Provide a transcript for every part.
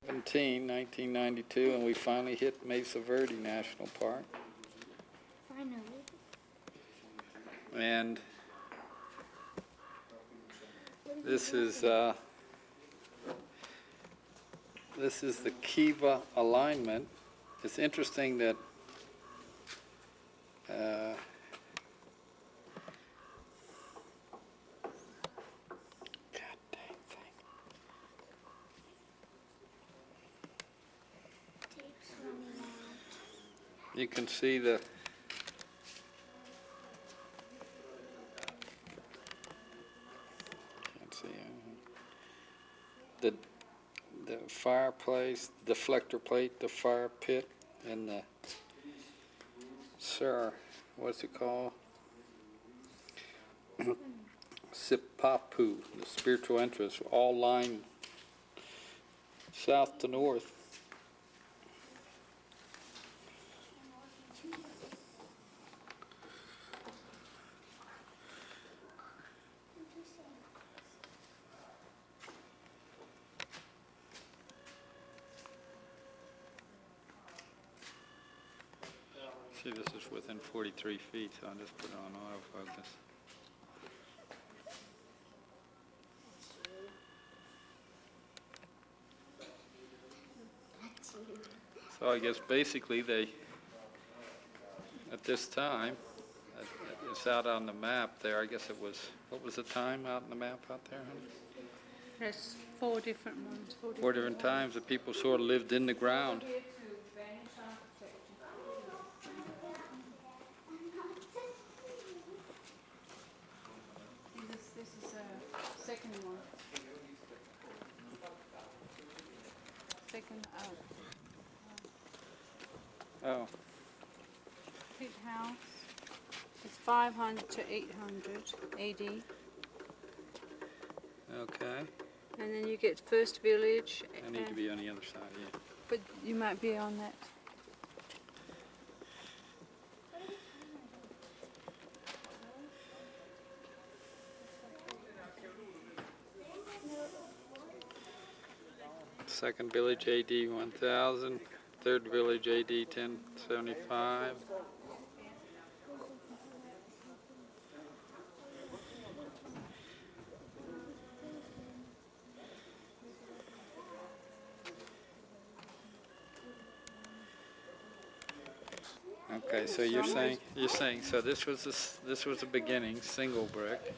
1992, and we finally hit Mesa Verde National Park. Finally. And this is the Kiva alignment. It's interesting that God dang thing. Tape's running out. You can see the the fireplace, deflector plate, the fire pit, and the what's it called? Sipapu, the spiritual entrance, all lined south to north. See, this is within 43 feet, so I'll just put it on autofocus. So I guess basically they, at this time, it's out on the map there. I guess it was, what was the time out on the map out there, honey? There's 4 different ones. 4 different times that people sort of lived in the ground. This is a second one. Second out. Oh, Pit house is 500 to 800 AD. okay. And then you get first village. I need to be on the other side, yeah. But you might be on that. Second village AD 1000, third village AD 1075. Okay, so you're saying so this was the beginning, single brick,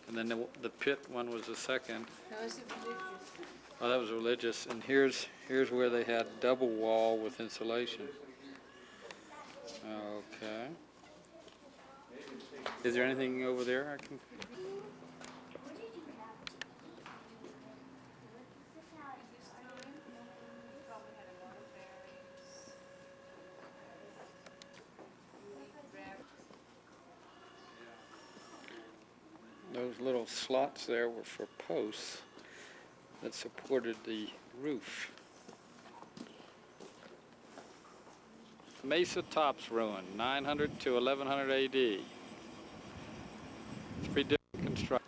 and then the pit one was the second. That was religious. Oh, that was religious, and here's where they had double wall with insulation. Okay. Is there anything over there I can? Those little slots there were for posts that supported the roof. Mesa Tops Ruin, 900 to 1100 AD. It's pretty different construction.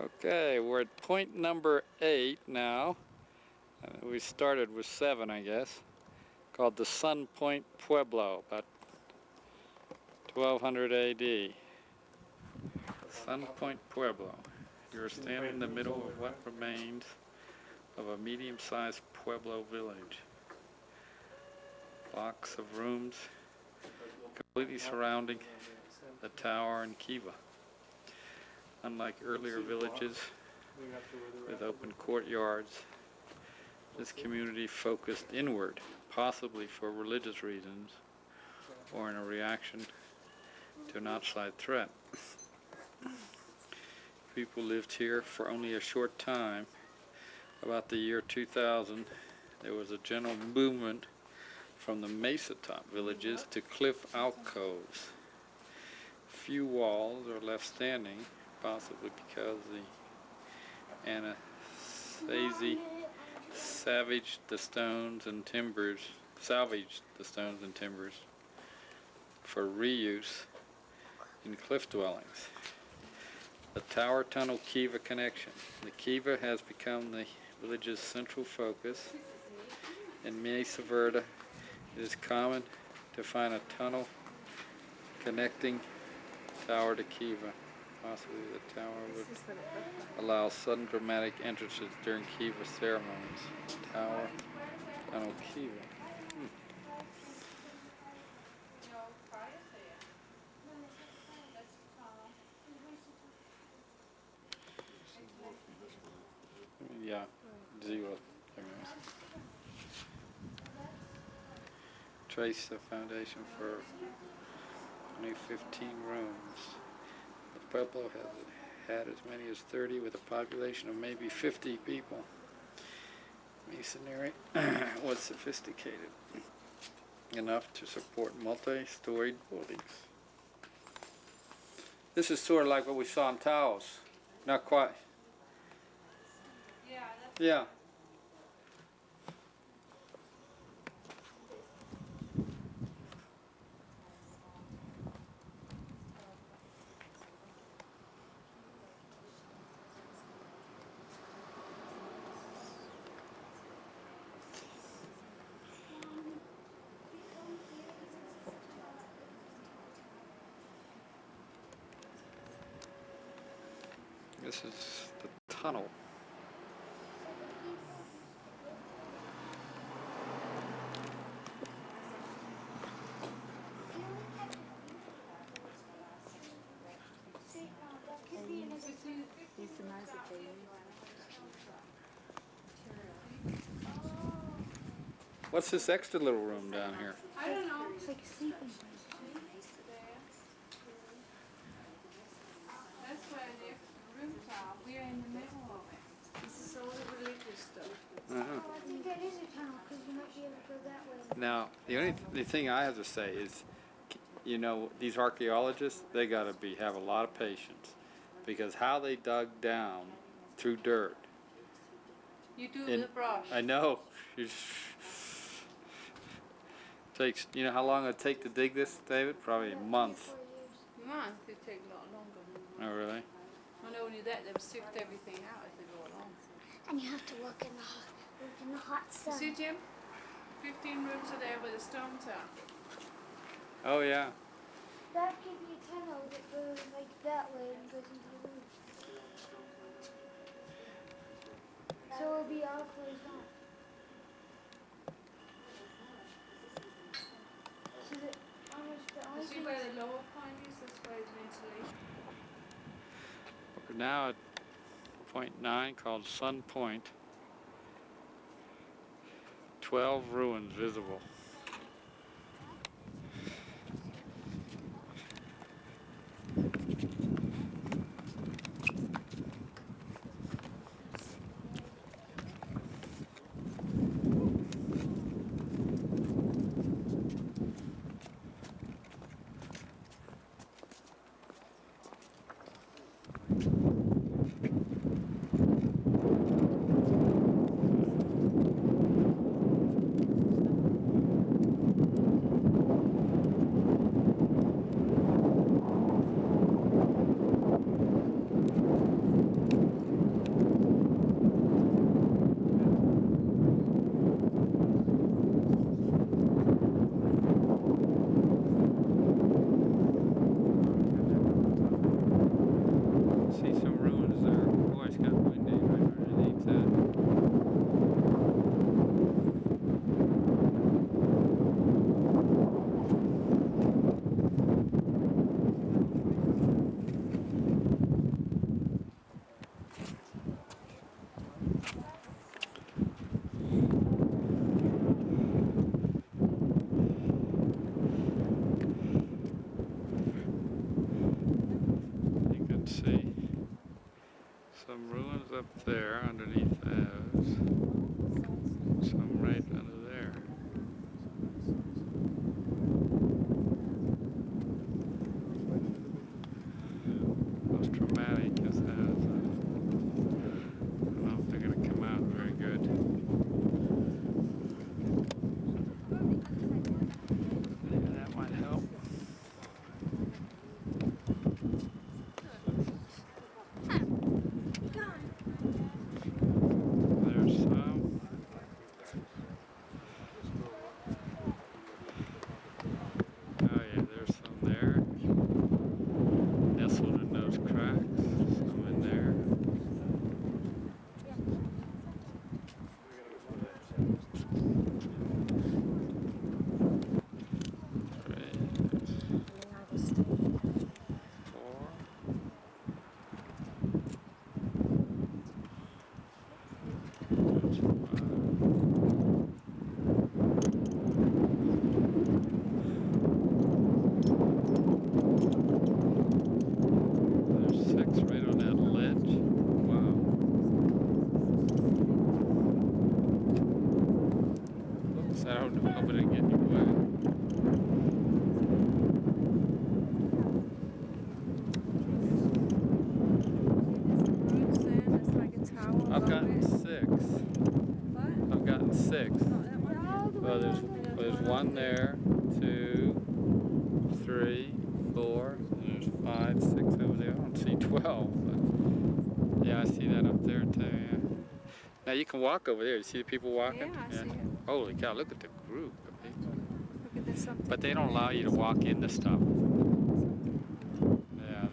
Okay, we're at point number 8 now. We started with 7, I guess, called the Sun Point Pueblo, about 1200 AD. Sun Point Pueblo. You're standing in the middle of what remains of a medium-sized Pueblo village. Blocks of rooms completely surrounding the tower and kiva. Unlike earlier villages with open courtyards, this community focused inward, possibly for religious reasons or in a reaction to an outside threat. People lived here for only a short time. About the year 2000, there was a general movement from the Mesa top villages to cliff alcoves. Few walls are left standing, possibly because the Anasazi salvaged the stones and timbers for reuse in cliff dwellings. The Tower Tunnel Kiva connection. The Kiva has become the village's central focus. In Mesa, Verde, it is common to find a tunnel connecting tower to Kiva. Possibly the tower would allow sudden dramatic entrances during Kiva ceremonies. Tower, tunnel, Kiva. Yeah, zero. Trace the foundation for only 15 rooms. The Pueblo has had as many as 30 with a population of maybe 50 people. Masonry was sophisticated enough to support multi-storied buildings. This is sort of like what we saw in Taos. Not quite. Yeah. This is the tunnel. What's this extra little room down here? I don't know. It's like a sleeping place. That's where the rooms are. We're in the middle of it. This is all the religious stuff. Uh-huh. Oh, I think that is a tunnel because you might be able to go that way. Now, the thing I have to say is, you know, these archaeologists, they gotta have a lot of patience, because how they dug down through dirt. You do the brush. I know. Takes. You know how long it'd take to dig this, David? Probably a month. Month, it take a lot longer. Oh, really? Not only that, they've sift everything out as they go along. And you have to work in the hot sun. See, Jim? 15 rooms are there where the stones are. Oh, yeah. That could be a tunnel that goes like that way and goes into the roof. So it'll be all closed off. So that almost the only See thing where the lower point is? That's where it's ventilation. We're now at point 9 called Sun Point. 12 ruins visible. Up there underneath those, some right under there. Most dramatic is that. I don't know if they're going to come out very good. Maybe that might help. one there, 2, 3, 4, there's 5, 6 over there. I don't see 12, but yeah, I see that up there too, yeah. Now you can walk over there. You see the people walking? Yeah, I see it. Holy cow, look at the group of people. Look at this something. But they don't allow you to walk into stuff. Yeah,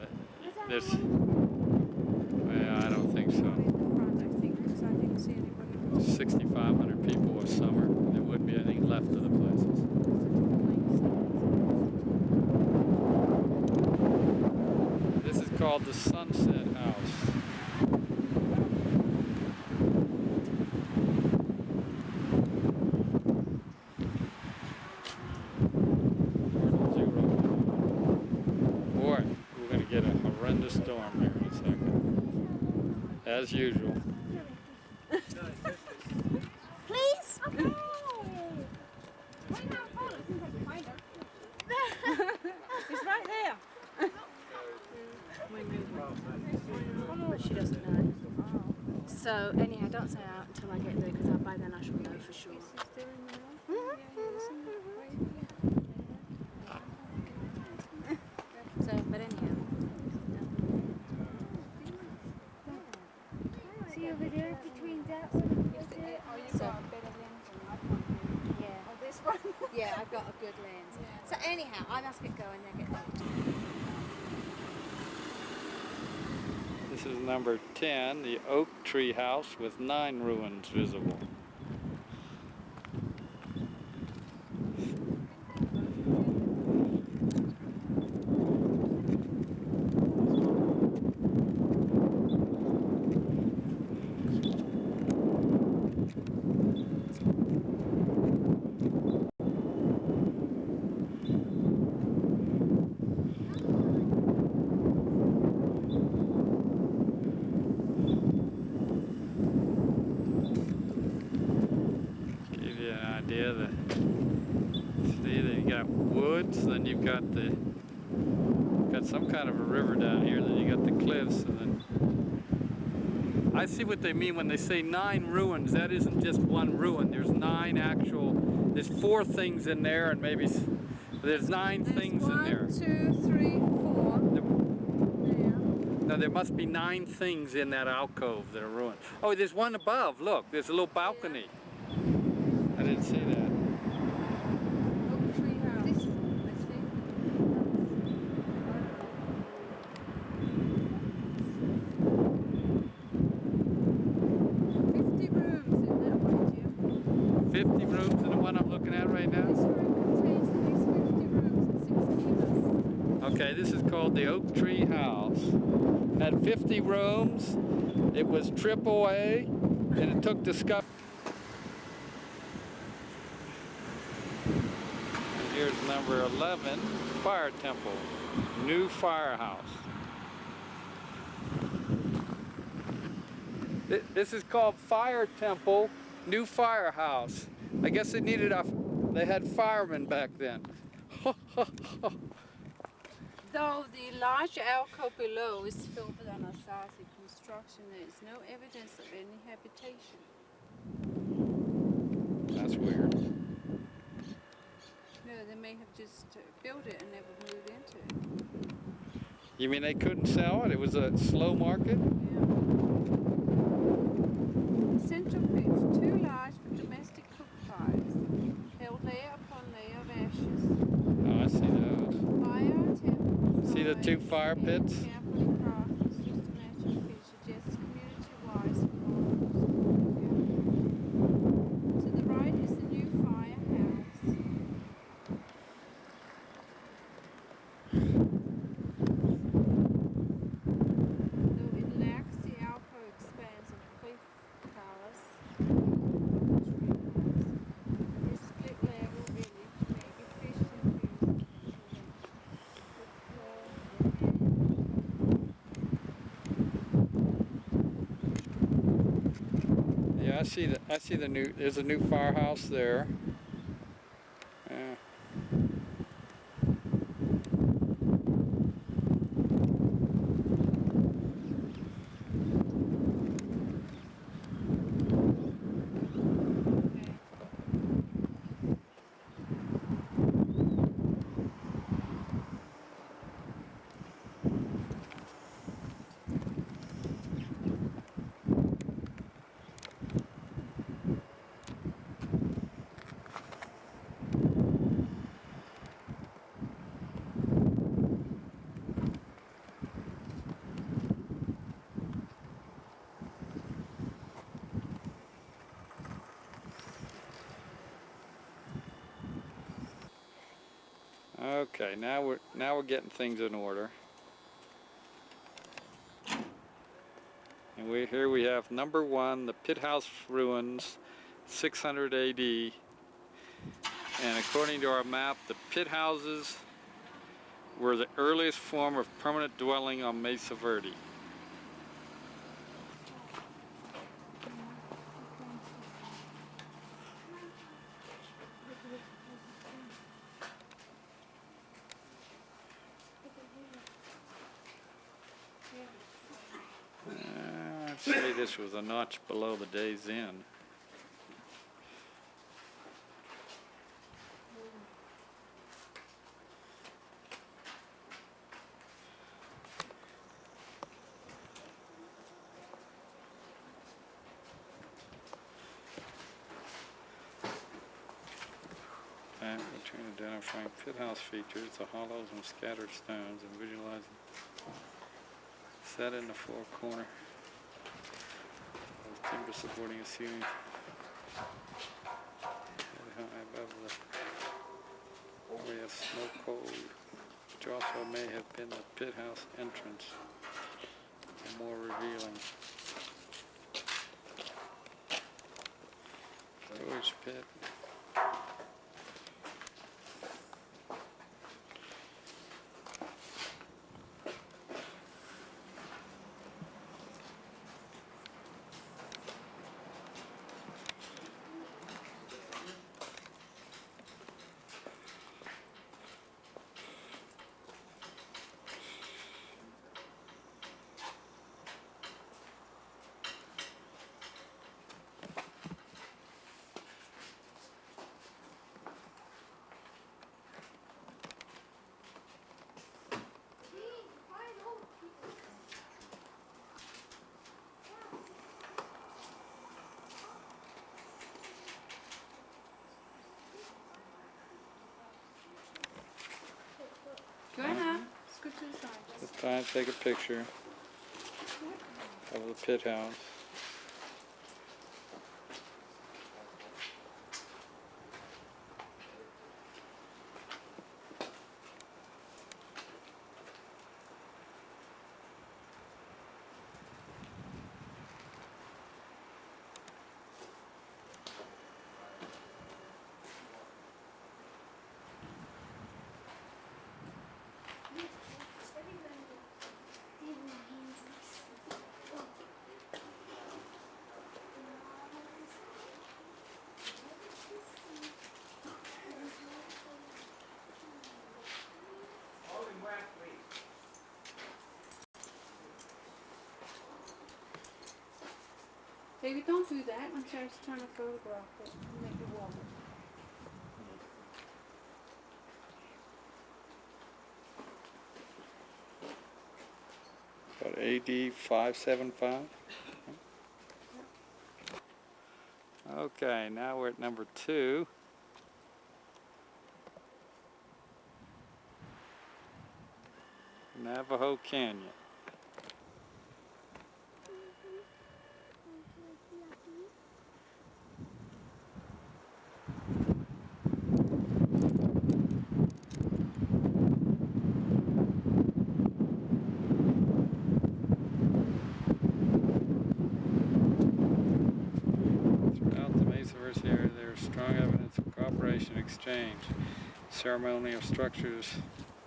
there's, well, I don't think so. In the front, I think, because I didn't see anybody. 6,500 people this summer. There wouldn't be anything left of the places. This is called the Sunset House. Boy, we're going to get a horrendous storm here in a second. As usual. Please? It's right there. But she doesn't know. So anyhow, don't say out until I get there because by then I shall know for sure. So, but anyhow. See over there between that one and this one? Oh, you So- got a better lens than I've got. Yeah. Oh, this one? Yeah, I've got a good lens. So anyhow, I must get going and get there. This is number 10, the oak tree house with 9 ruins visible. Give you an idea that, see that you got woods, then you've got some kind of a river down here, then you got the cliffs, and then I see what they mean when they say 9 ruins. That isn't just one ruin. There's 9 actual, there's 4 things in there, and maybe there's 9 things in there. 1, 2, 3, 4. Yeah. No, there must be 9 things in that alcove that are ruined. Oh, there's one above. Look, there's a little balcony. I didn't see that. Oak tree house. This, let's see. 50 rooms in that one, Jim. 50 rooms in the one I'm looking at right This now? room contains at least 50 rooms and 6 kivas. Okay, this is called the Oak Tree House. Had 50 rooms. It was AAA, and it took discovery. Here's number 11, Fire Temple, new firehouse. This is called Fire Temple, new firehouse. I guess they needed they had firemen back then. Though the large alcove below is filled with Anasazi construction, there is no evidence of any habitation. That's weird. No, they may have just built it and never moved into it. You mean they couldn't sell it? It was a slow market? Yeah. The central pit, too large for domestic cook fires, held layer upon layer of ashes. Oh, I see those. Fire attempts. See the 2 fire pits? Carefully crafted, systematic pitch suggests community-wise involvement. To the right is the new firehouse. Though it lacks the alcove expanse of cliff palace, this split level village may be fishing Yeah, I see the new, there's a new firehouse there. Yeah. Okay, now we're getting things in order. And here we have number 1, the pit house ruins, 600 AD. And according to our map, the pit houses were the earliest form of permanent dwelling on Mesa Verde. I'd say this was a notch below the Days Inn. And we're trying to identify pit house features, the hollows and scattered stones, and visualizing set in the four corner. Timber supporting a ceiling high above the area of snow cold, which also may have been the pit house entrance, more revealing. Storage pit. Go ahead. Let's go to the side. It's time to take a picture of the pit house. Baby, don't do that. I'm trying to photograph it. Make it walk. About AD 575. Okay, now we're at number 2. Navajo Canyon. Area, there is strong evidence of cooperation and exchange. Ceremonial structures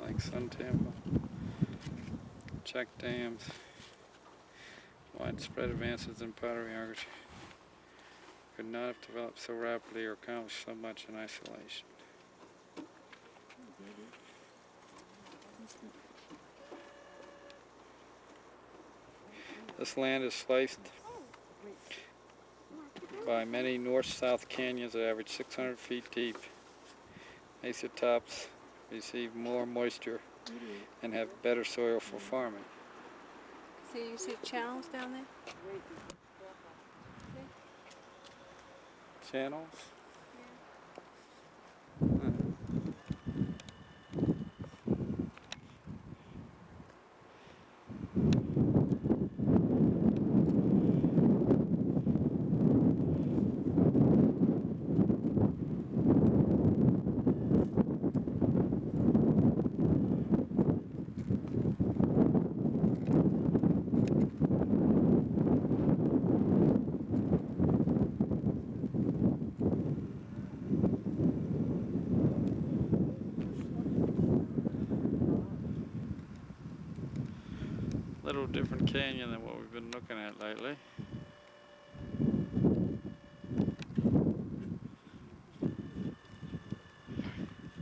like Sun Temple, check dams, widespread advances in pottery architecture could not have developed so rapidly or accomplished so much in isolation. This land is sliced by many north-south canyons that average 600 feet deep. Mesa tops receive more moisture and have better soil for farming. So you see channels down there? Channels? little different canyon than what we've been looking at lately.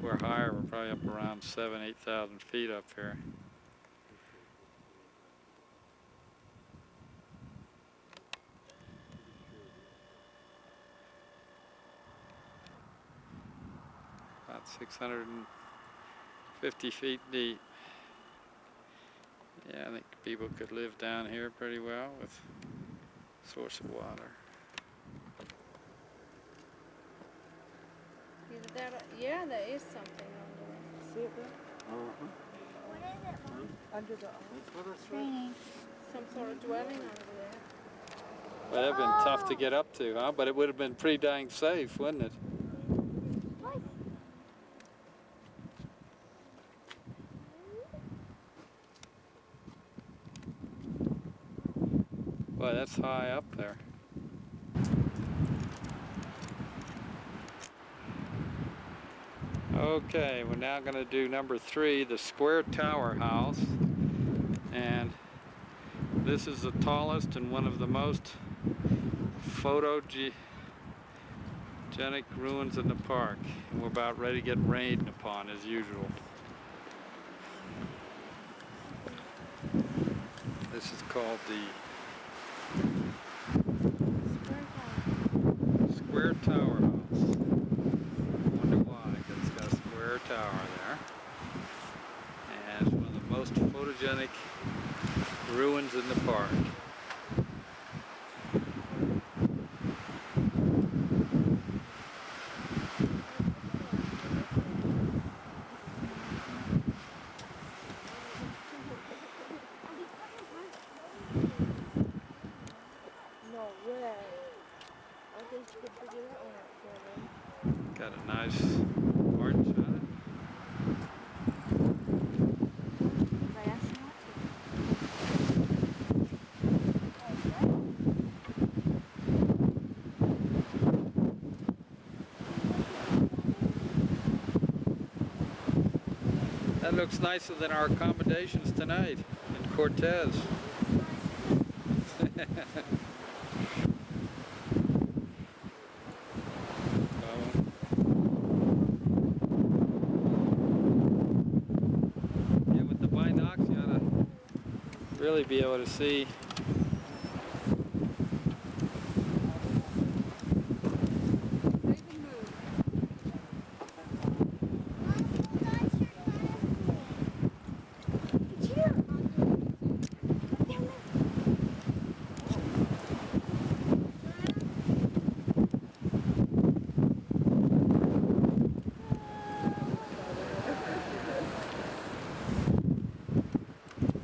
We're higher, we're probably up around 8,000 feet up here. About 650 feet deep. Yeah, I think people could live down here pretty well with source of water. Either that, yeah, there is something under it. See it there? What is it, Mom? Under the That's what it's Raining. some sort of dwelling under there. Well, that'd been tough to get up to, huh? But it would have been pretty dang safe, wouldn't it? What? Boy, that's high up there. Okay, we're now going to do number 3, the square tower house. And this is the tallest and one of the most photogenic ruins in the park. And we're about ready to get rained upon as usual. This is called the Square Tower House. Wonder why, because it's got a square tower there. And it's one of the most photogenic ruins in the park. No way. I think you could figure that one out for them. Got a nice arch on it. I asked you not That looks nicer than our accommodations tonight in Cortez. Yeah, with the binocs, you ought to really be able to see. They can move. It's here.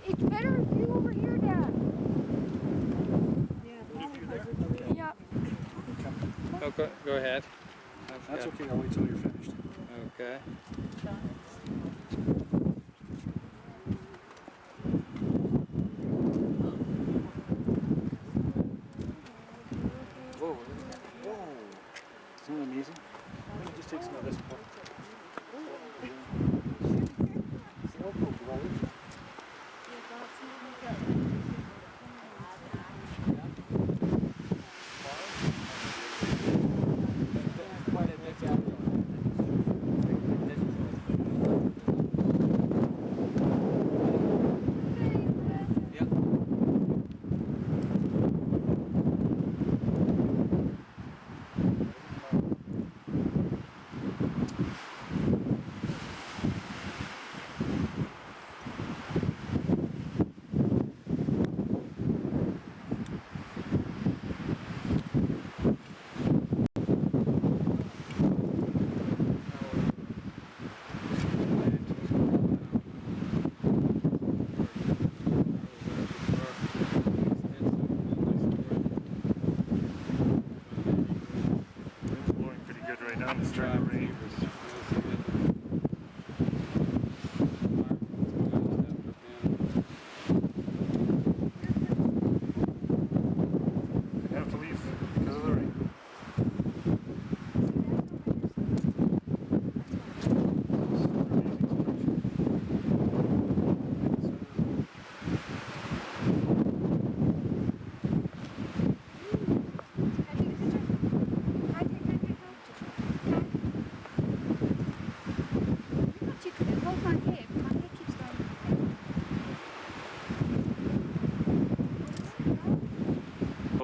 It's better view over here, Dad. Yeah. Okay, go ahead. That's okay, I'll wait till you're finished. Okay. Whoa, whoa. Isn't that amazing? Let me just take some of this.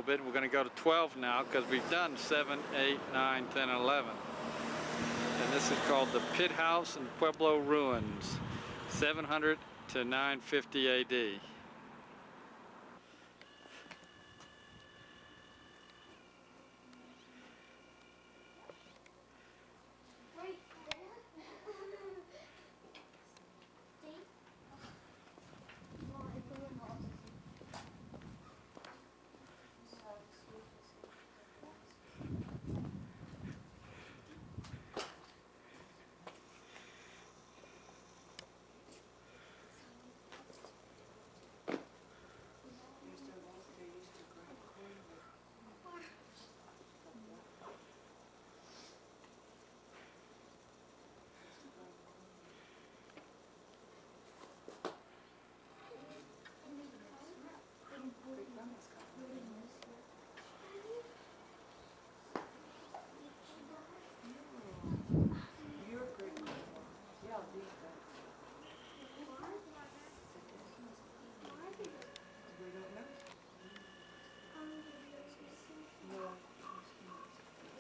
bit. We're going to go to 12 now because we've done 7, 8, 9, 10, and 11. And this is called the Pit House and Pueblo Ruins, 700 to 950 AD. Right there. See? Oh, I put them all.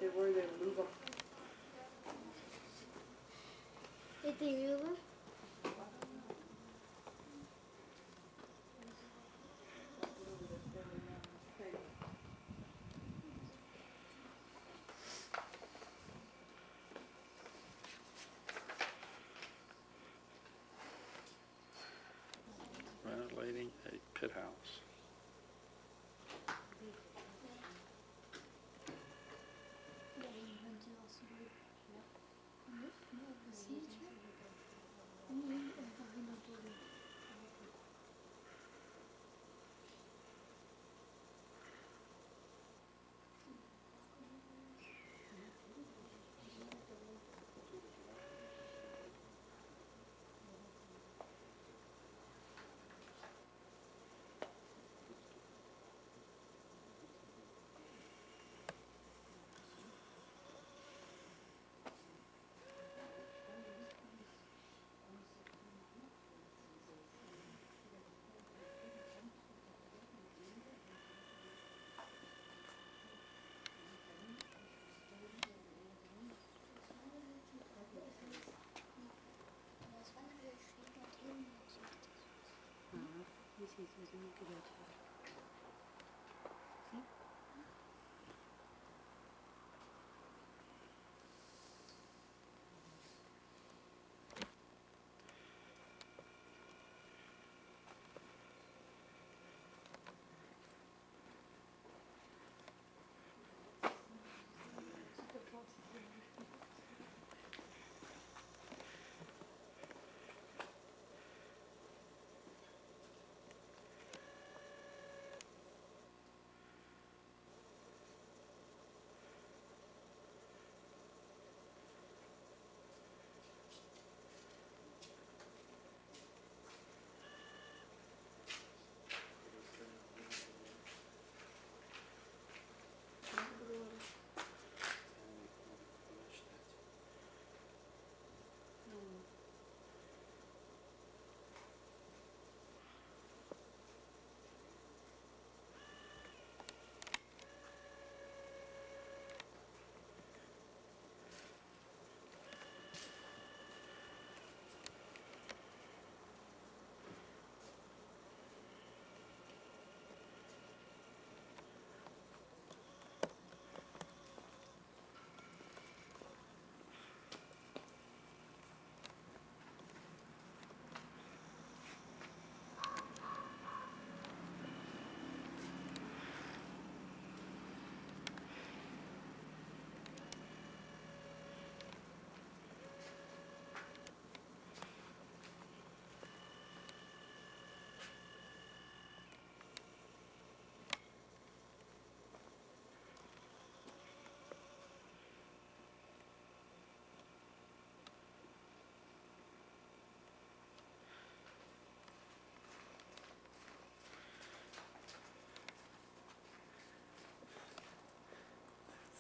They were going to move them. Did they move them? Renovating a pit house.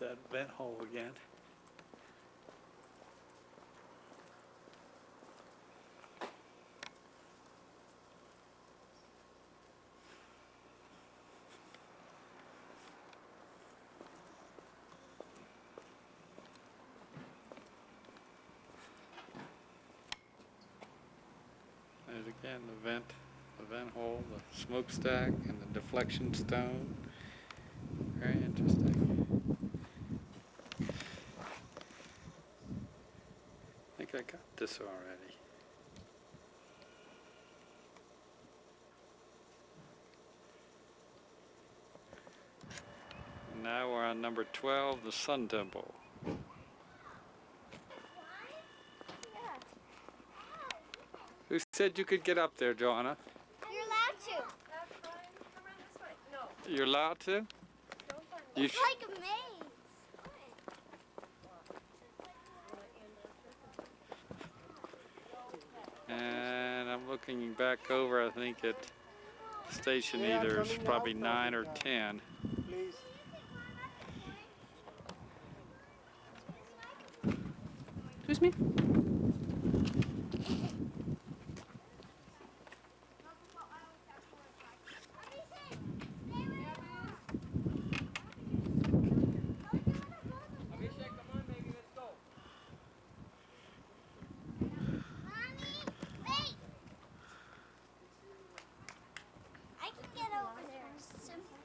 That vent hole again. Again, the vent hole, the smokestack, and the deflection stone. Very interesting. I think I got this already. Now we're on number 12, the Sun Temple. Who said you could get up there, Joanna? You're allowed to. You're allowed to? You It's like a maze. And I'm looking back over, I think at station either is probably 9 or 10. Please. Excuse me? I can get over there. Simple.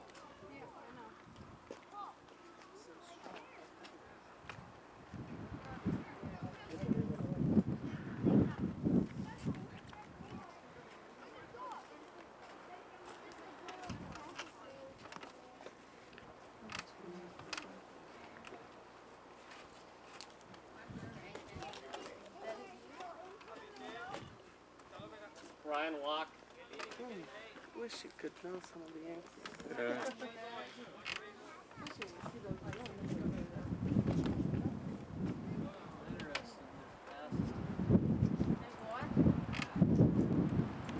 Ryan Walk. Wish you could know some of the answers.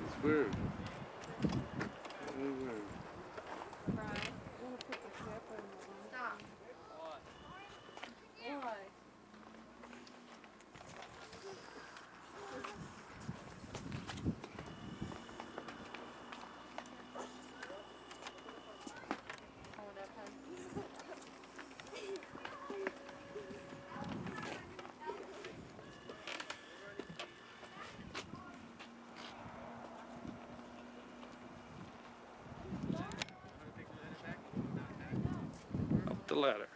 It's weird. Very weird. Stop. Why? Up the ladder.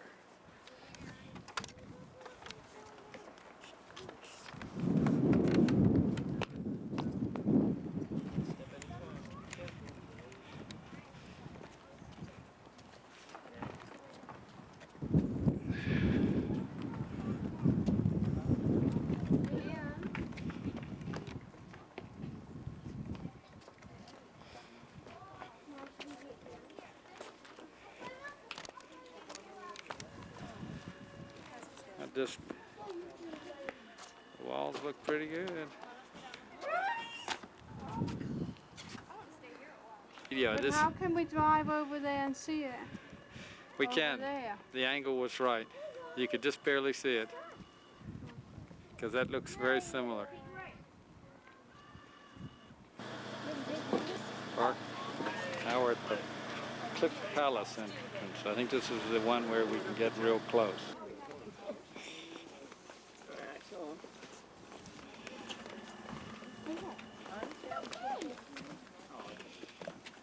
Just the walls look pretty good. Yeah, But this how can we drive over there and see it? we Over can. there. The angle was right. You could just barely see it because that looks very similar. Park. Now we're at the Cliff Palace entrance. I think this is the one where we can get real close.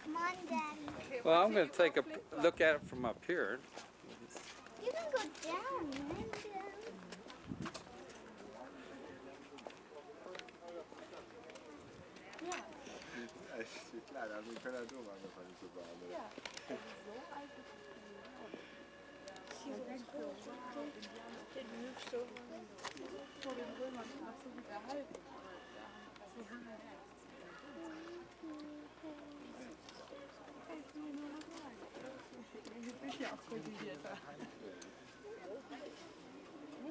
Come on, Daddy. Well, I'm going to take a look at it from up here. You can go down, man.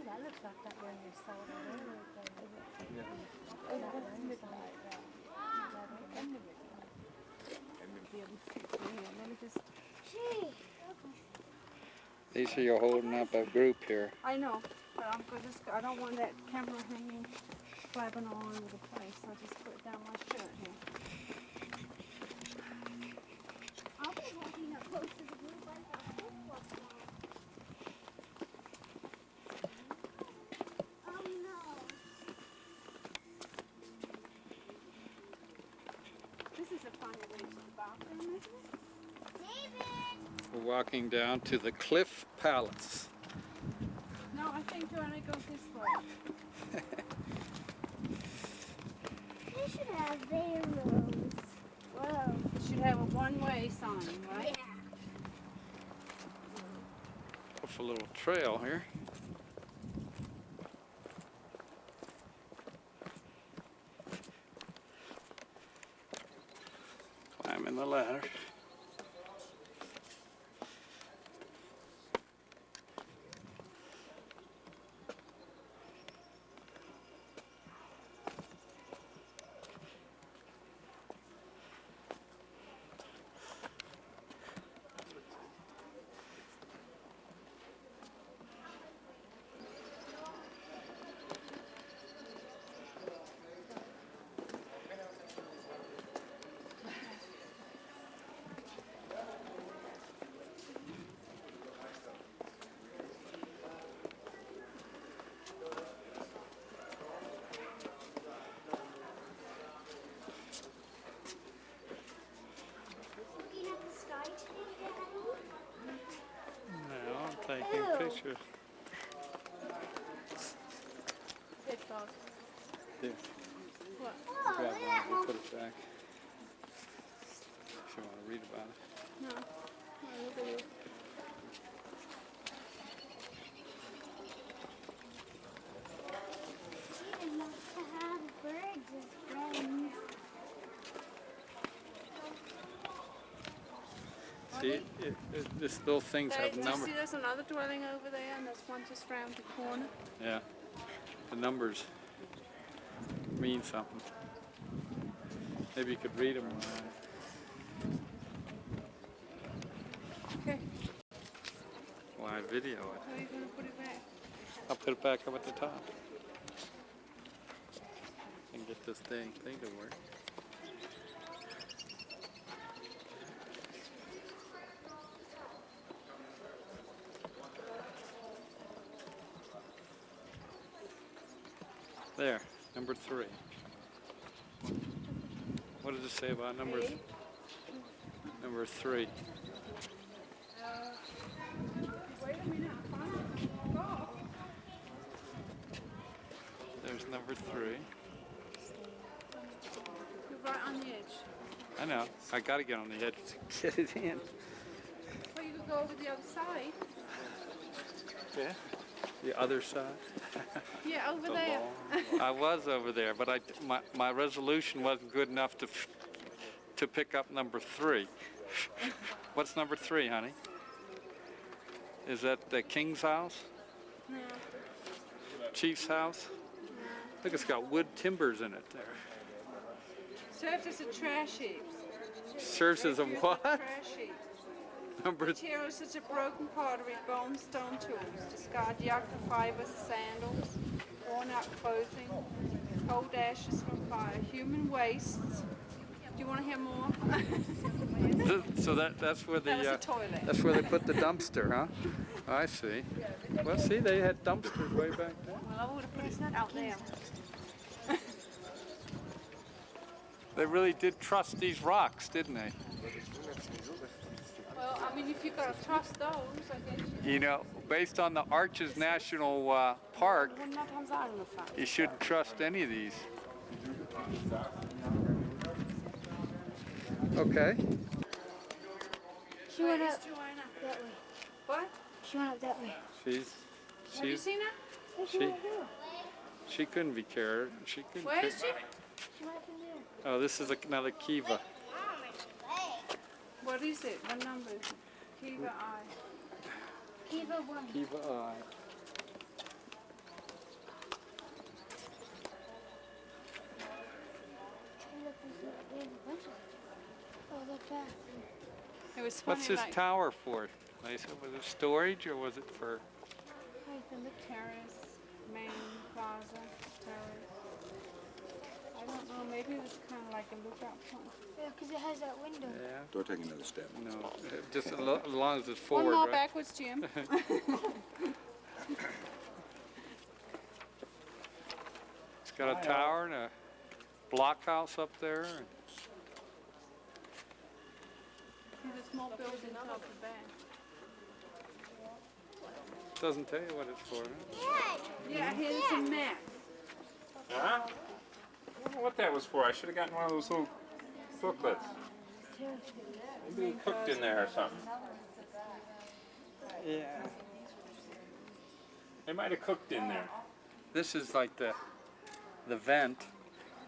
That looks like that one you saw the Gee. Lisa, you're holding up a group here. I know, but I don't want that camera hanging, flapping all over the place. I'll just put it down my shirt here. I'll be walking up close to the group like a football team. Oh no. to find a way to the bathroom, isn't it? We're walking down to the Cliff Palace. No, I think you want to go this way. They should have arrows. Whoa. It should have a one-way sign, right? Off a little trail here. Climbing the ladder. Looking at the sky today, Daddy? Now I'm taking Ew. pictures. Big dog. Here, What? Oh, grab look at that one one. and put it back. If you want to read about it. No. Oh, look at you. She didn't like to have birds as friends. See, this little things Hey, have do you numbers. see there's another dwelling over there and there's one just round the corner? Yeah, the numbers mean something. Maybe you could read them. Okay. While I video it. How are you going to put it back? I'll put it back up at the top. And get this thing to work. There, number 3. What does it say about number 3? Wait a minute, I found it. Oh. There's number 3. You're right on the edge. I know. I got to get on the edge to get it in. Well, you could go over the other side. Yeah. The other side. Yeah, over there. I was over there, but my resolution wasn't good enough to pick up number 3. What's number 3, honey? Is that the king's house? No. Chief's house? Look, it's got wood timbers in it there. Serves as a trash heap. Serves as a what? Trash heap. Number Materials such as broken pottery, bone, stone tools, discard yucca fibers, sandals, worn out clothing, cold ashes from fire, human wastes. Do you want to hear more? So that's where That was the a toilet. that's where they put the dumpster, huh? I see. Well, see, they had dumpsters way back then. Well, I would have put it out there. They really did trust these rocks, didn't they? Well, I mean, if you've got to trust those, I guess you... You know, based on the Arches National Park, you shouldn't trust any of these. Okay. She went Where is up Joanna? that way. What? She went up that way. Have you She's seen her? she couldn't be carried. She couldn't. Where is she? She went up in there. Oh, this is another kiva. What is it? What number is it? Kiva I. Kiva 1. Kiva eye. Oh, look back. It was funny, What's this like, tower for? Lisa? Was it storage or was it for? the terrace, main plaza, terrace. I don't know, maybe it was kind of like a lookout point. Yeah, because it has that window. Yeah. Don't take another step. No, just as long as it's One forward, more right? backwards, Jim. It's got a tower and a blockhouse up there. small building up the back. Doesn't tell you what it's for, huh? Yeah, here's a map. Huh? I don't know what that was for. I should have gotten one of those little booklets. Maybe they cooked in there or something. Yeah. They might have cooked in there. This is like the vent,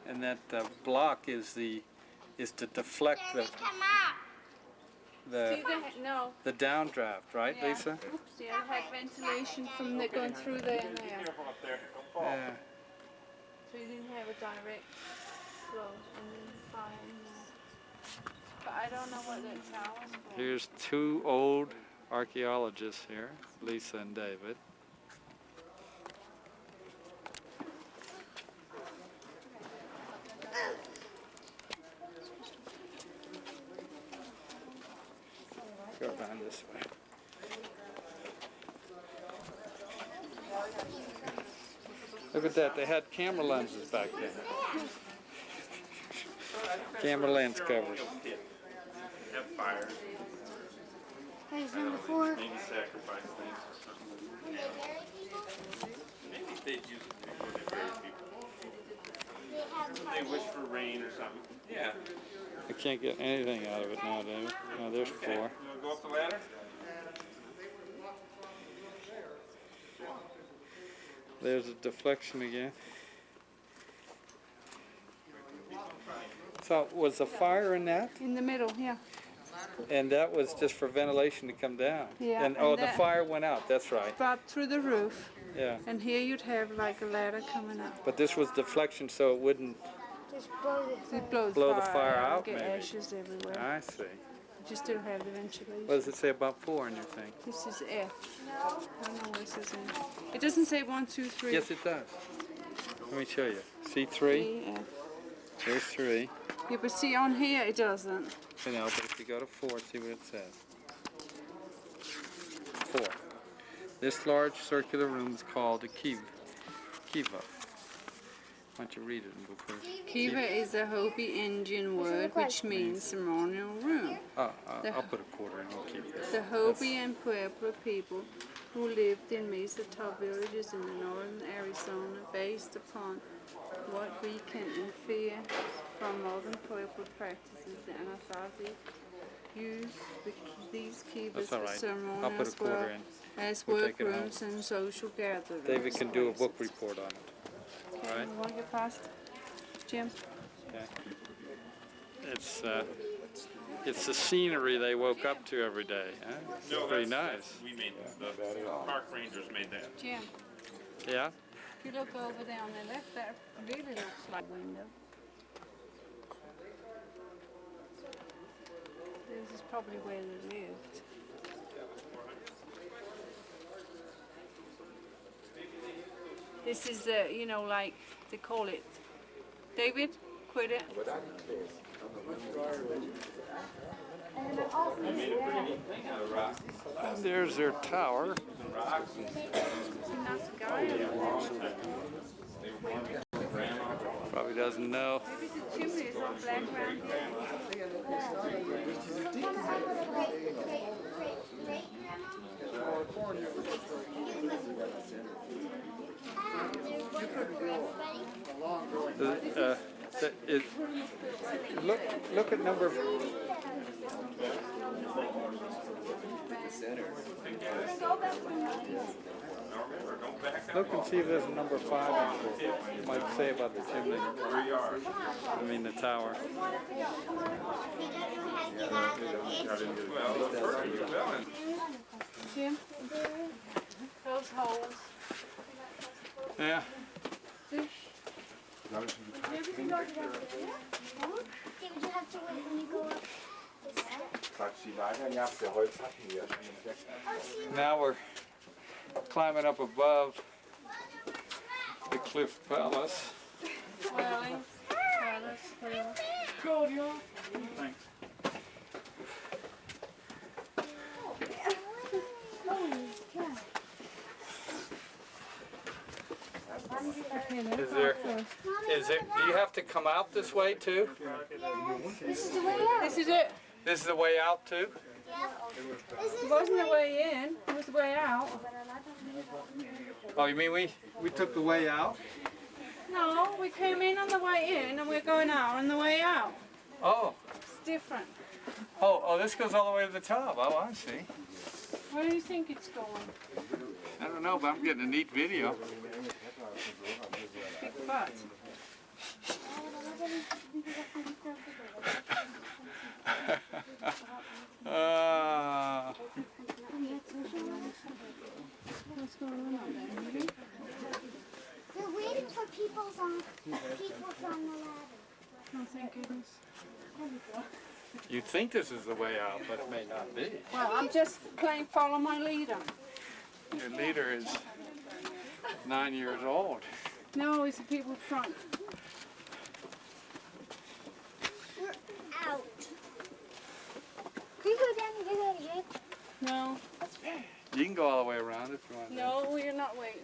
and that block is to deflect See the no. the downdraft, right, Yeah. Lisa? Oops, yeah, it had ventilation from the going through there and there. Careful up there. Don't fall. Yeah. So you didn't have a direct flow and then fire in there. But I don't know what that tower's for. Here's two old archaeologists here, Lisa and David. Go down this way. Look at that, they had camera lenses back then. Camera lens covers. Have fire. Here's number 4. Maybe sacrifice things or something. Maybe they'd use it before they bury people. They wish for rain or something. Yeah. I can't get anything out of it now, David. No, there's 4. You want to go up the ladder? There's a deflection again. So was the fire in that? In the middle, yeah. And that was just for ventilation to come down? Yeah, And and the that- fire went out, that's right. But through the roof. Yeah. And here you'd have like a ladder coming up. But this was deflection so it wouldn't. Just blow this. It blows Blow the fire out, get maybe. ashes everywhere. I see. But you still have the ventilation. What does it say about 4 in your thing? This is F. I don't know what this is in. It doesn't say 1, 2, 3. Yes, it does. Let me show you. See 3? 3, F. There's 3. Yeah, but see on here it doesn't. You know, but if you go to 4, see what it says. 4. This large circular room is called a kiva. Why don't you read it and go first? Kiva is a Hopi Indian word which means ceremonial room. I'll put a quarter in. We'll keep this. The Hopi and Pueblo people who lived in Mesa top villages in the northern Arizona based upon what we can infer from modern Pueblo practices. The Anasazi use these kivas That's all for right. I'll ceremonial put a quarter in. as We'll take it home. workrooms and social gatherings. David can do a book report on it. Okay, All right. you want to get past Jim? Okay. It's the scenery they woke up to every day. Huh? It's pretty nice. We made the park rangers made that. Jim, Yeah? if you look over there on the left, that really looks like a window. This is probably where they lived. This is, you know, like they call it. David, quit it. And there's their tower. Probably doesn't know. Maybe the chimney is all black around here. Look at number. Look and see if there's a number 5 on it. It might say about the chimney. I mean the tower. Jim, those holes. Yeah. David, you have to wait when you go up. Now we're climbing up above the Cliff Palace. Welling, Palace Hill. Thanks. Do you have to come out this way too? This is the way out. This is it. This is the way out too? It wasn't the way in, it was the way out. Oh, you mean we took the way out? No, we came in on the way in and we're going out on the way out. Oh, It's different. oh, this goes all the way to the top. Oh, I see. Where do you think it's going? I don't know, but I'm getting a neat video. Big butt. What's going on out there? They're waiting for people's on the ladder. Oh, thank goodness. You think this is the way out, but it may not be. Well, I'm just playing follow my leader. Your leader is 9 years old. No, it's the people in front. We're out. Can you go down and get that again? No, You can go all the way around if you want. no, we're not waiting.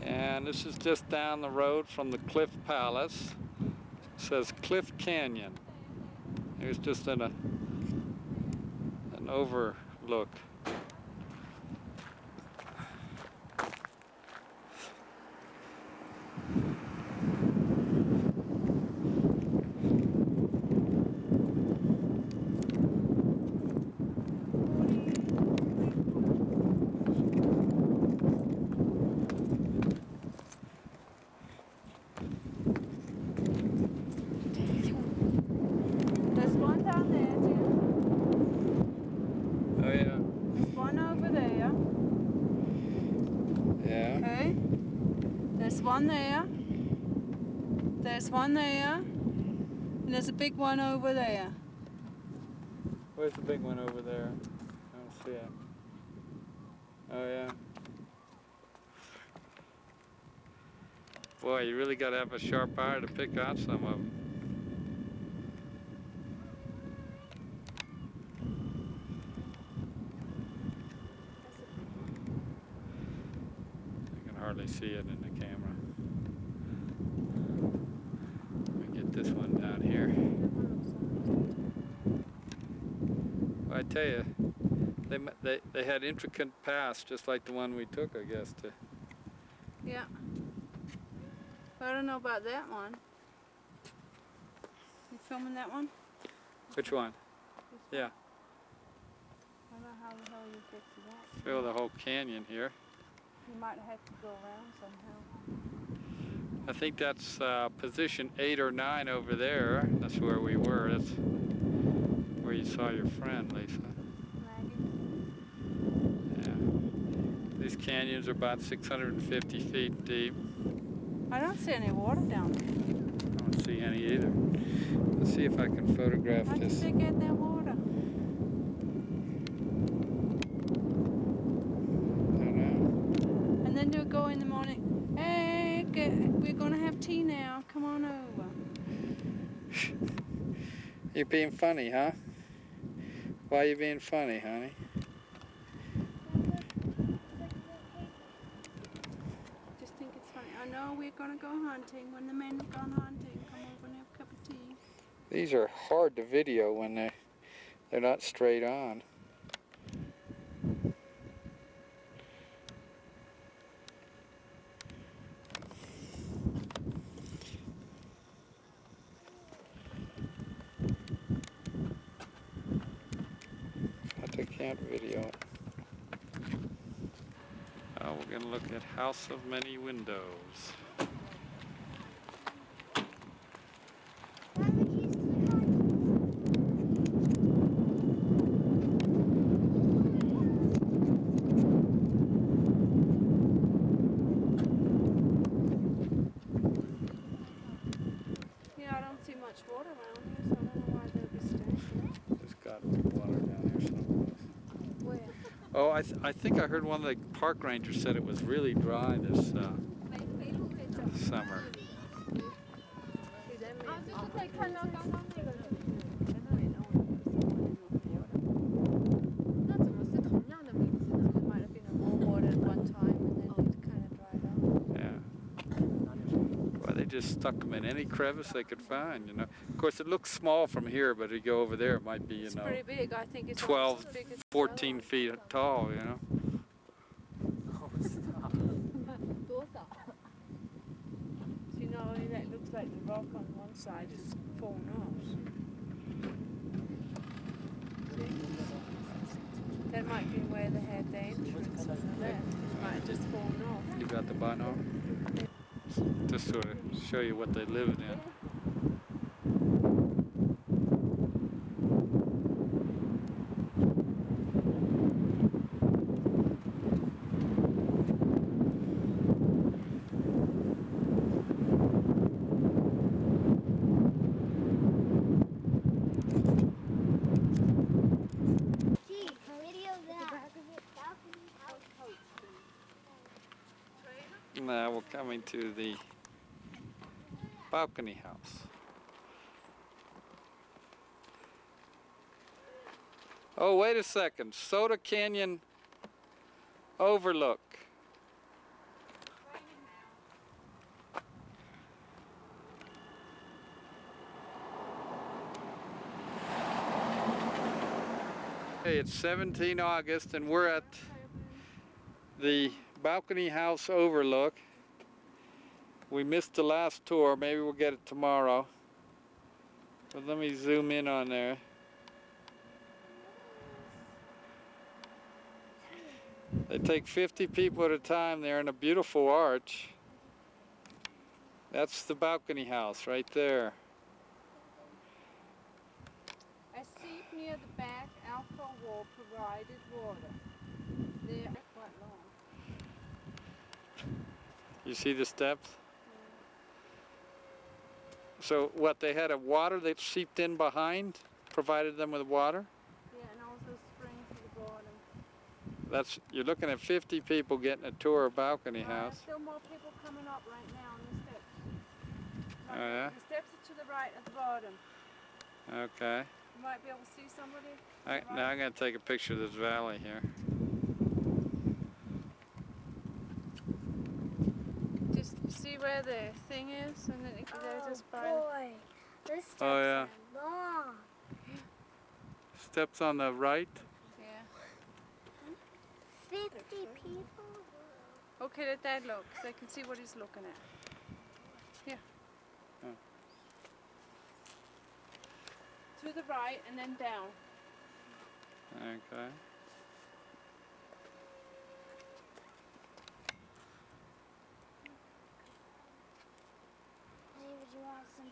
And this is just down the road from the Cliff Palace. It says Cliff Canyon. Here's just an overlook. There's one down there, too. Oh yeah. There's one over there. Yeah. Okay. There's one there. There's one there. And there's a big one over there. Where's the big one over there? I don't see it. Oh yeah. Boy, you really got to have a sharp eye to pick out some of them. I can hardly see it in the camera. Let me get this one down here. Well, I tell you, they had intricate paths just like the one we took, I guess. To Yeah. I don't know about that one. You filming that one? which one? Yeah, I don't know how the hell you get to that. fill the whole canyon here. You might have to go around somehow. I think that's position 8 or 9 over there. That's where we were. That's where you saw your friend, Lisa. Maggie? Yeah. These canyons are about 650 feet deep. I don't see any water down there. I don't see any either. Let's see if I can photograph How did this. they get that water? I don't know. And then they'll go in the morning. Hey, we're gonna have tea now. Come on over. You're being funny, huh? Why are you being funny, honey? Just think it's funny. I know we're gonna go hunting. When the men have gone hunting, come over and have a cup of tea. These are hard to video when they're not straight on. But I can't video it. Oh, we're gonna look at House of Many Windows. Yeah, I don't see much water around here, so I don't know why they'll be staying. There's got to be water down here someplace. Where? Oh, I think I heard one of the park rangers said it was really dry this summer. just stuck them in any crevice they could find, you know. Of course, it looks small from here, but if you go over there, it might be, you It's know, pretty big. I think it's 12, almost as big as 14 feet tall, you know. Oh, stop. So you know, that looks like the rock on one side is fallen off. That might be where they had the entrance on the left. It might have just fallen off. You got the binocular? Just sort of show you what they lived in. Gee, video that. Balcony house. Now we're coming to the balcony house. Oh, wait a second. Soda Canyon Overlook. Hey, it's 17 August and we're at the balcony house overlook. We missed the last tour. Maybe we'll get it tomorrow. But let me zoom in on there. They take 50 people at a time. They're in a beautiful arch. That's the balcony house right there. A seat near the back alcove wall provided water. They're quite long. You see the steps? So what, they had a water that seeped in behind, provided them with water? Yeah, and also springs at the bottom. That's, you're looking at 50 people getting a tour of balcony house. Still more people coming up right now on the steps. Oh, yeah? The steps are to the right at the bottom. Okay. You might be able to see somebody. Now I'm going to take a picture of this valley here. Just see where the thing is, and then they're just by. Boy, this steps Oh, yeah. are long. Steps on the right. Yeah. 50 people. Okay, let Dad look, so I can see what he's looking at. Here. Oh. To the right and then down. Okay.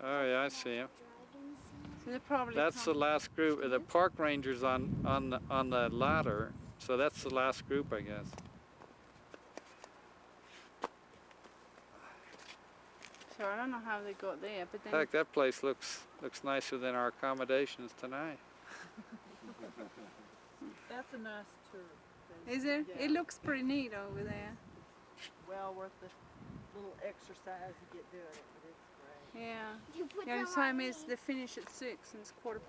Oh yeah, I see him. So they're probably. That's the last group. The park rangers on the ladder. So that's the last group, I guess. So I don't know how they got there, but then. In fact, that place looks nicer than our accommodations tonight. That's a nice tour. Is it? Yeah. It looks pretty neat over there. Well worth the little exercise you get doing it, but it's great. Yeah. You put Yeah, the some time on is me. they finish at 6 and it's 1:15,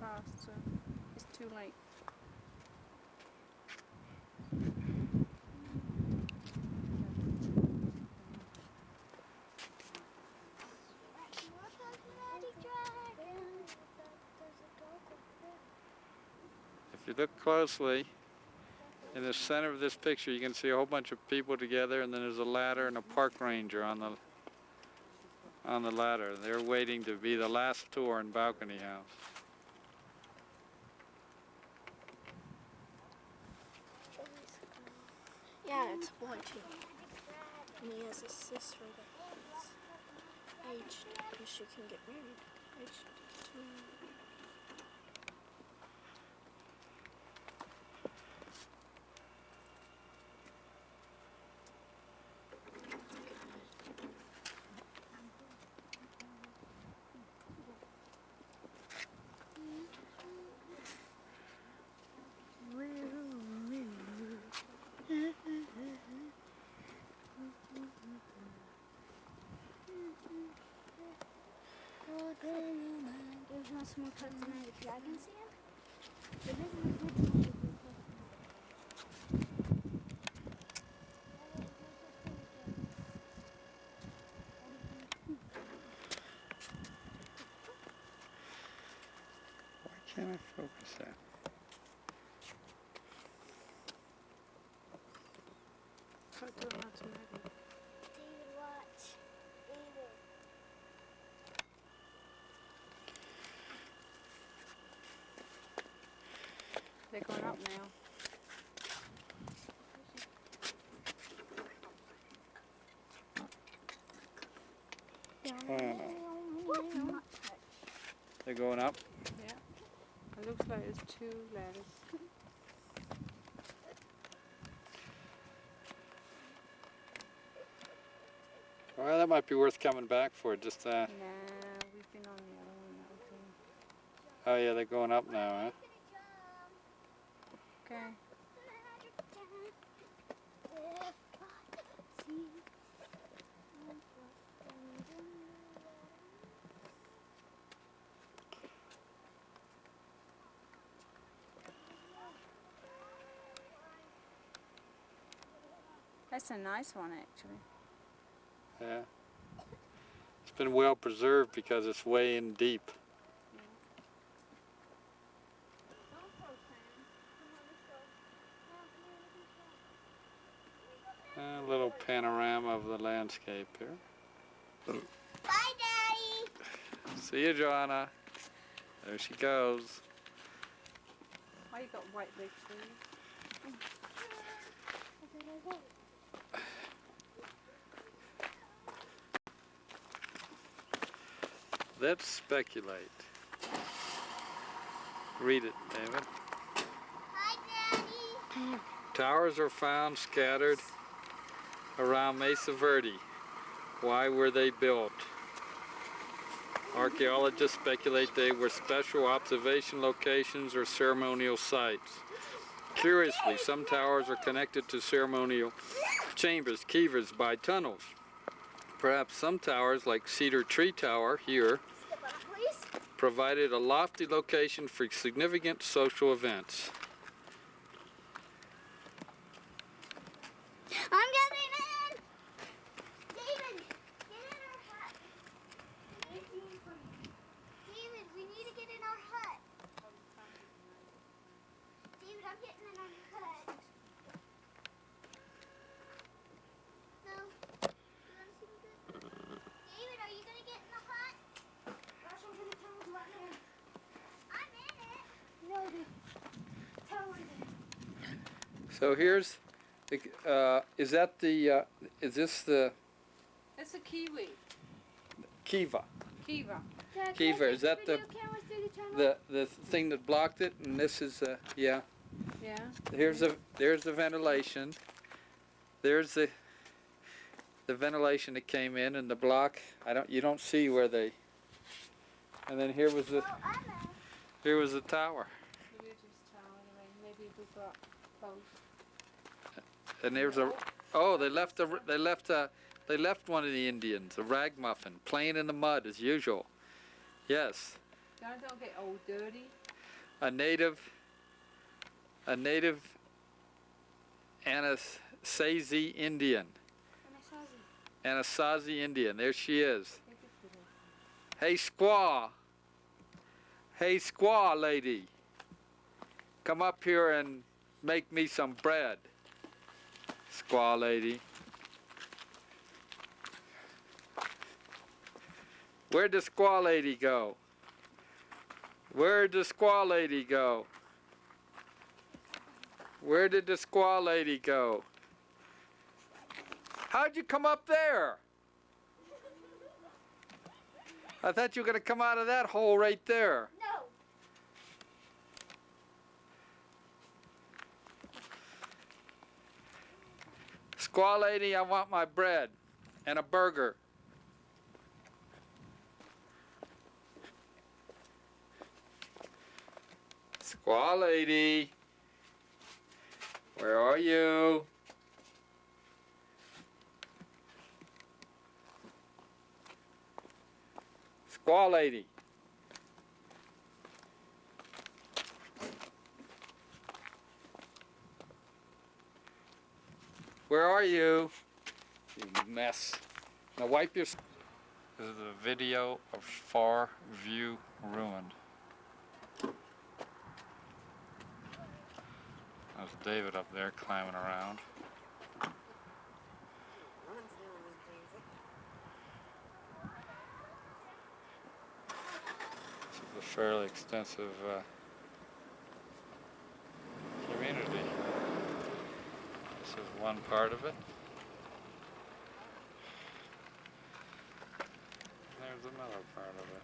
so it's too late. If you look closely, in the center of this picture, you can see a whole bunch of people together, and then there's a ladder and a park ranger on the ladder. They're waiting to be the last tour in balcony house. Yeah, it's a boy too. And he has a sister that's aged, and she can get married. Aged 2. There's no small personality. I can see him. Mesa. David, watch. David. They're going up now. They're going up. Yeah. It looks like there's 2 ladders. Well, that might be worth coming back for, just that. Nah, we've been on the other one. Oh yeah, they're going up now, huh? Okay. That's a nice one, actually. Yeah. It's been well preserved because it's way in deep. A little panorama of the landscape here. Bye, Daddy. See you, Joanna. There she goes. Why you got white legs for you? Let's speculate. Read it, David. Hi, Daddy. Towers are found scattered around Mesa Verde. Why were they built? Archaeologists speculate they were special observation locations or ceremonial sites. Curiously, some towers are connected to ceremonial chambers, kivas, by tunnels. Perhaps some towers, like Cedar Tree Tower here, provided a lofty location for significant social events. I'm getting in. David, get in our hut. David, we need to get in our hut. David, I'm getting in our hut. No. You want to see me good? David, are you going to get in the hut? Gosh, I'm going to tell you right now. I'm in it. No, the tower's in. So here's, is that the, is this the It's a kiwi. kiva? Kiva. Dad, Kiva, can I is take that the- video cameras through the tunnel? The thing that blocked it, and this is, yeah. Yeah. There's the ventilation. There's the ventilation that came in, and the block. You don't see where they. And then here was the Oh, I know. here was the tower, The Ridges Tower, anyway. Maybe we got close. and there's a. Oh, they left one of the Indians, a ragamuffin, playing in the mud as usual. Yes, Don't get old dirty. a native Anasazi Indian. Anasazi Indian. There she is. Hey, squaw. Hey, squaw lady. Come up here and make me some bread. Squaw lady. Where'd the squaw lady go? Where'd the squaw lady go? Where did the squaw lady go? How'd you come up there? I thought you were going to come out of that hole right there. No. Squaw lady, I want my bread and a burger. Squaw lady, where are you? Squaw lady. Where are you? You mess. Now wipe your... This is a video of Far View Ruin. There's David up there climbing around. This is a fairly extensive community. This is one part of it. There's another part of it.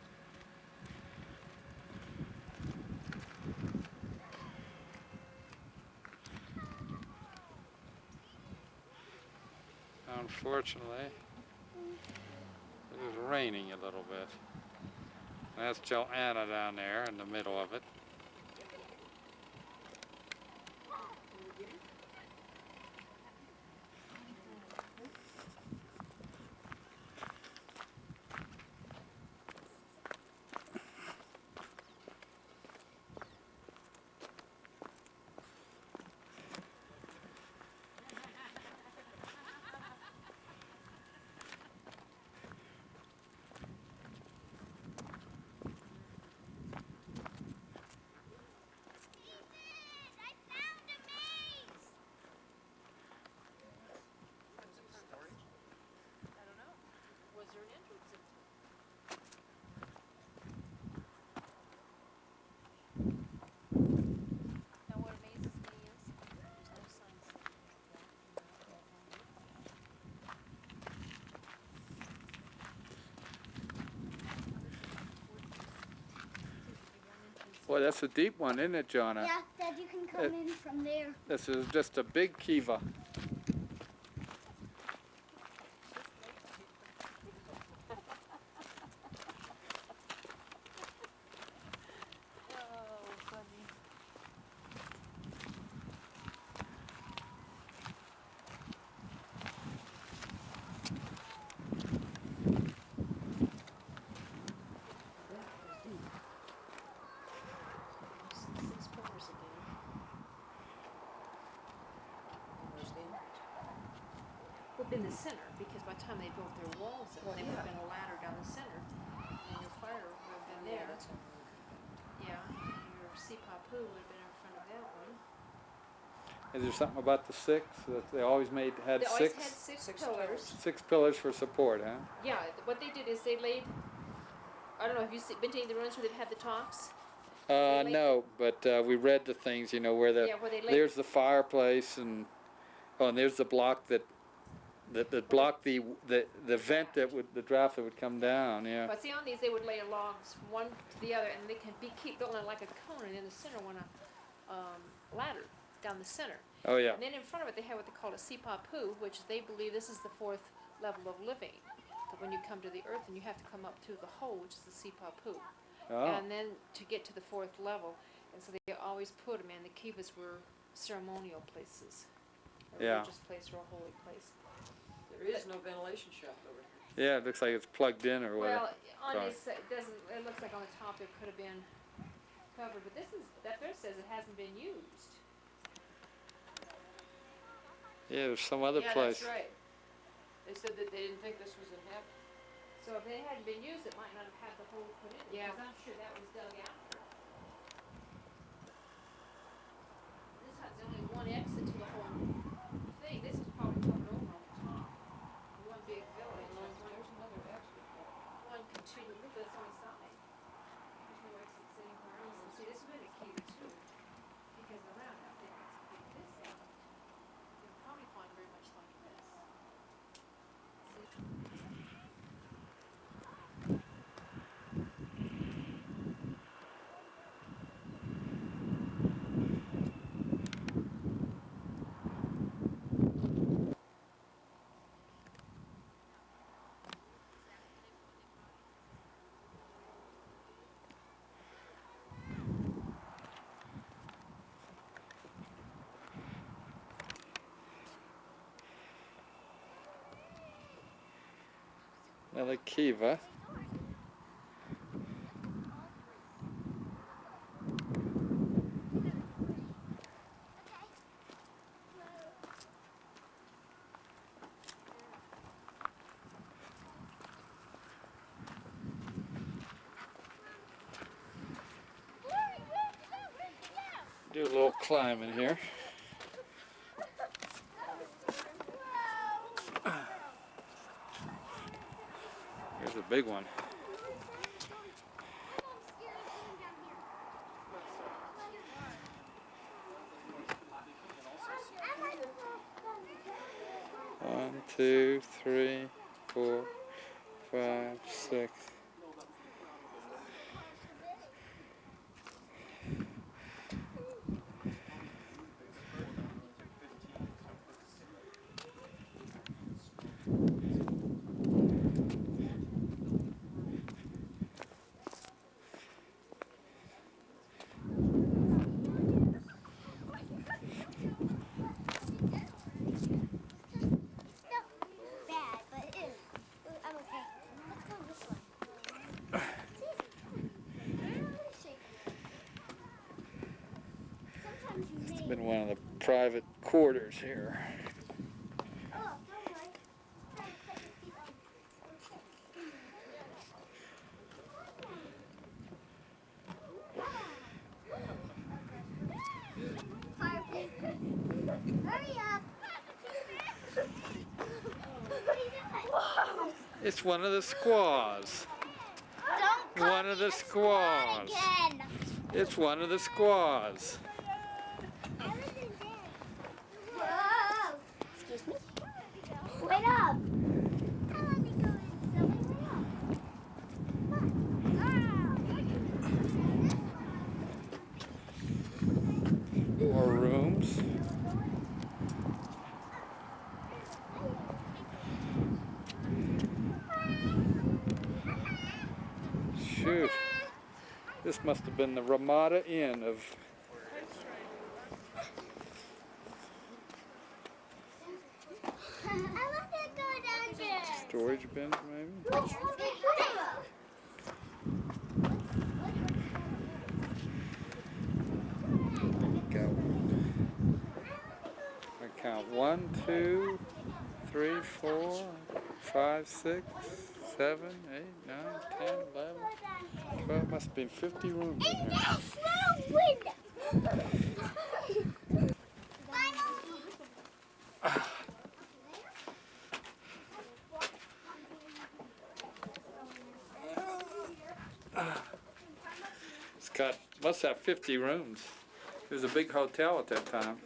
Unfortunately, it is raining a little bit. That's Joanna down there in the middle of it. Boy, that's a deep one, isn't it, Jonna? Yeah, Dad, you can come in from there. This is just a big kiva. In the center, because by the time they built their walls up, they would have been a ladder down the center, and your fire would have been there. Yeah, and your Sipapu would have been in front of that one. Is there something about the six that they always had They always six? had six pillars. 6 pillars for support, huh? Yeah, what they did is they laid, I don't know, have you been to any of the ruins where they've had the tops? laid- No, but we read the things, you know, where Yeah, where they laid, there's the fireplace and there's the block that blocked the vent that would, the draft that would come down, yeah. but see on these they would lay logs from one to the other, and they can keep building like a cone, and in the center one ladder down the center. Oh, yeah. And then in front of it, they have what they call a Sipapu, which they believe this is the fourth level of living. That when you come to the earth, and you have to come up through the hole, which is the Sipapu. Oh, And then to get to the fourth level. And so they always put them in. The kivas were ceremonial places. A Yeah. religious place or a holy place. There is no ventilation shaft over here. yeah, it looks like it's plugged in or whatever. Well, on Sorry. this, it doesn't, it looks like on the top it could have been covered, but this is, that there says it hasn't been used. Yeah, there's some other place. That's right. They said that they didn't think this was inhabited. So if it hadn't been used, it might not have had the hole put in. Yeah. Because I'm sure that was dug after. This has only one exit to the whole thing. This was probably covered over on the top. One big village. There's another exit. One continued, look, that's on the side. There's no exit sitting there. And see, this would have been a key too. Because the roundabout, they had to pick this out. You'll probably find very much like this. See? Another kiva. Do a little climbing here. a big one. One, two, three, 4, 5, 6. Bad, but I'm okay. Let's go this one. It's been one of the private quarters here. Oh, don't worry. Try to set your feet on. Hurry up! What are you doing? It's one of the squaws. Don't call One of me the a squad squaws. again. It's one of the squaws. I was in there. Whoa! Excuse me? Wait up! I want to go in somewhere else. More rooms. Shoot. This must have been the Ramada Inn of I want to go down there. storage bins, maybe? What's Go. I count 1, 2, 3, 4, 5, 6, 7, 8, 9, 10, 11, 12. Must have been 50 rooms in here. That's no window. It's got, must have 50 rooms. It was a big hotel at that time.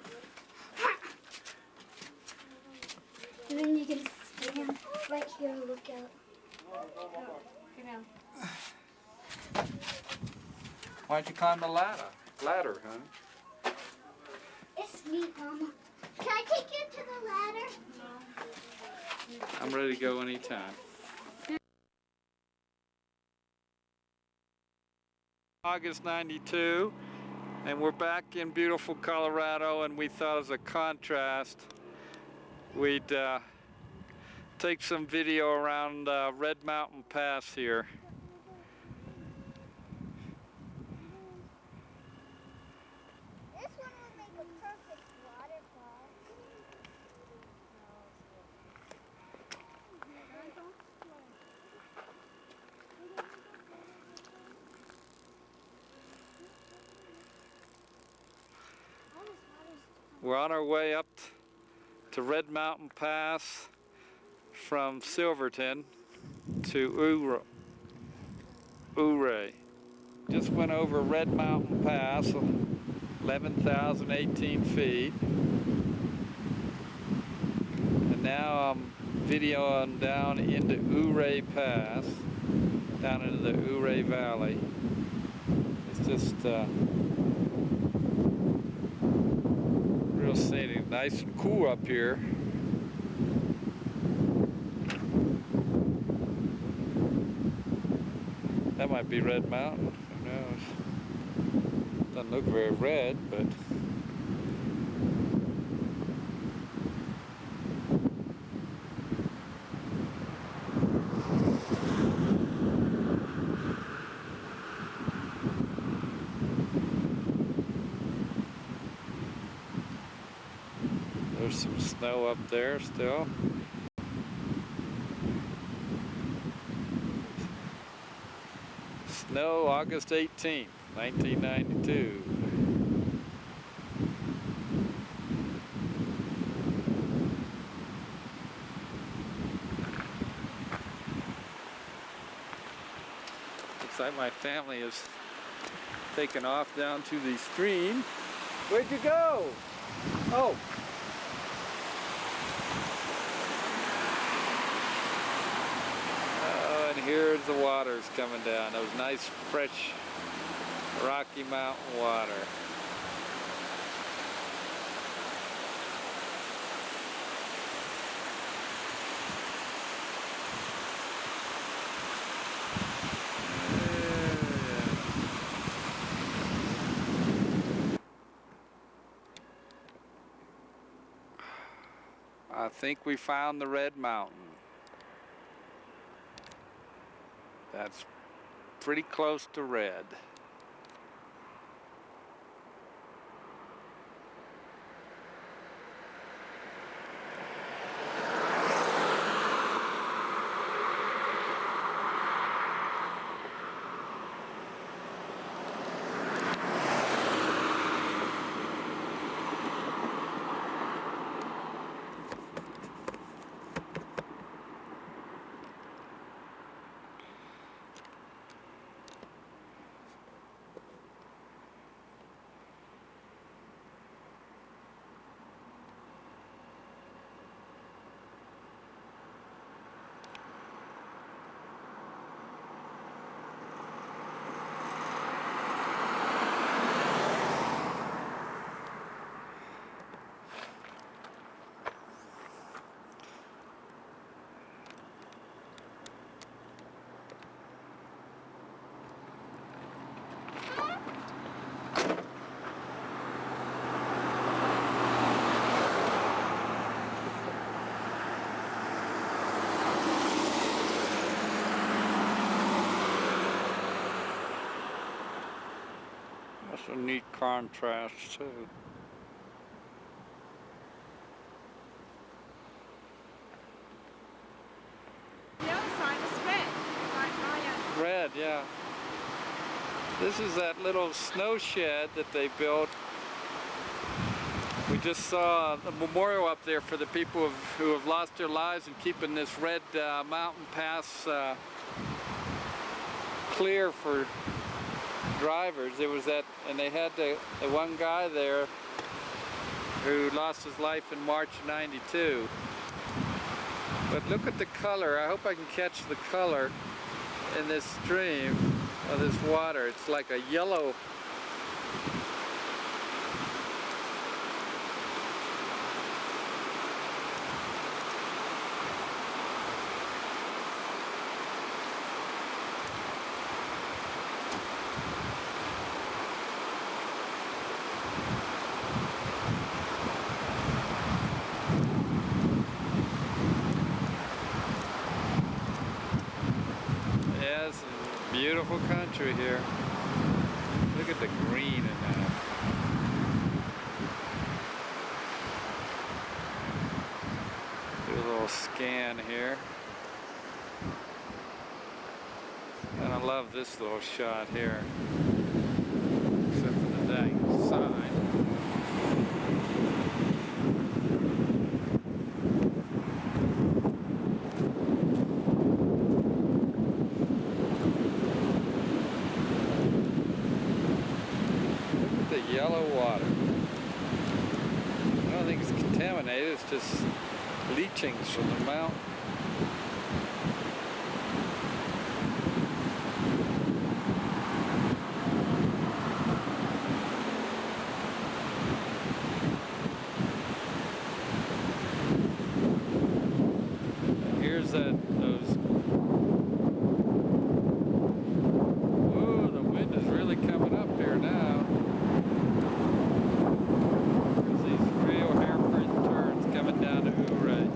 And then you can stand right here and look out. Why'd you climb the ladder? Ladder, honey. It's me, Mama. Can I take you to the ladder? I'm ready to go anytime. August 92, and we're back in beautiful Colorado, and we thought as a contrast we'd take some video around Red Mountain Pass here. This one will make a perfect waterfall. We're on our way up to Red Mountain Pass from Silverton to Ouray. Just went over Red Mountain Pass, 11,018 feet. And now I'm videoing down into Ouray Pass, down into the Ouray Valley. It's just real scenic, nice and cool up here. That might be Red Mountain, who knows? Doesn't look very red, but there's some snow up there still. Snow August 18th, 1992. like my family is taken off down to the stream. Where'd you go? Oh. Oh, and here's the waters coming down. Those nice, fresh Rocky Mountain water. I think we found the Red Mountain. That's pretty close to red. That's a neat contrast too. The other side is red, like Maya. Red, yeah. This is that little snow shed that they built. We just saw a memorial up there for the people who have lost their lives in keeping this red mountain pass clear for drivers. There was that, and they had the one guy there who lost his life in March '92. But look at the color. I hope I can catch the color in this stream of this water. It's like a yellow. Yes, beautiful country here. Look at the green in that. Do a little scan here. And I love this little shot here. Except for the dang sign. The yellow water. I don't think it's contaminated, it's just leachings from the mountain. Here's those. Whoa, the wind is really coming up here now. There's these real hairpin turns coming down to Ouray.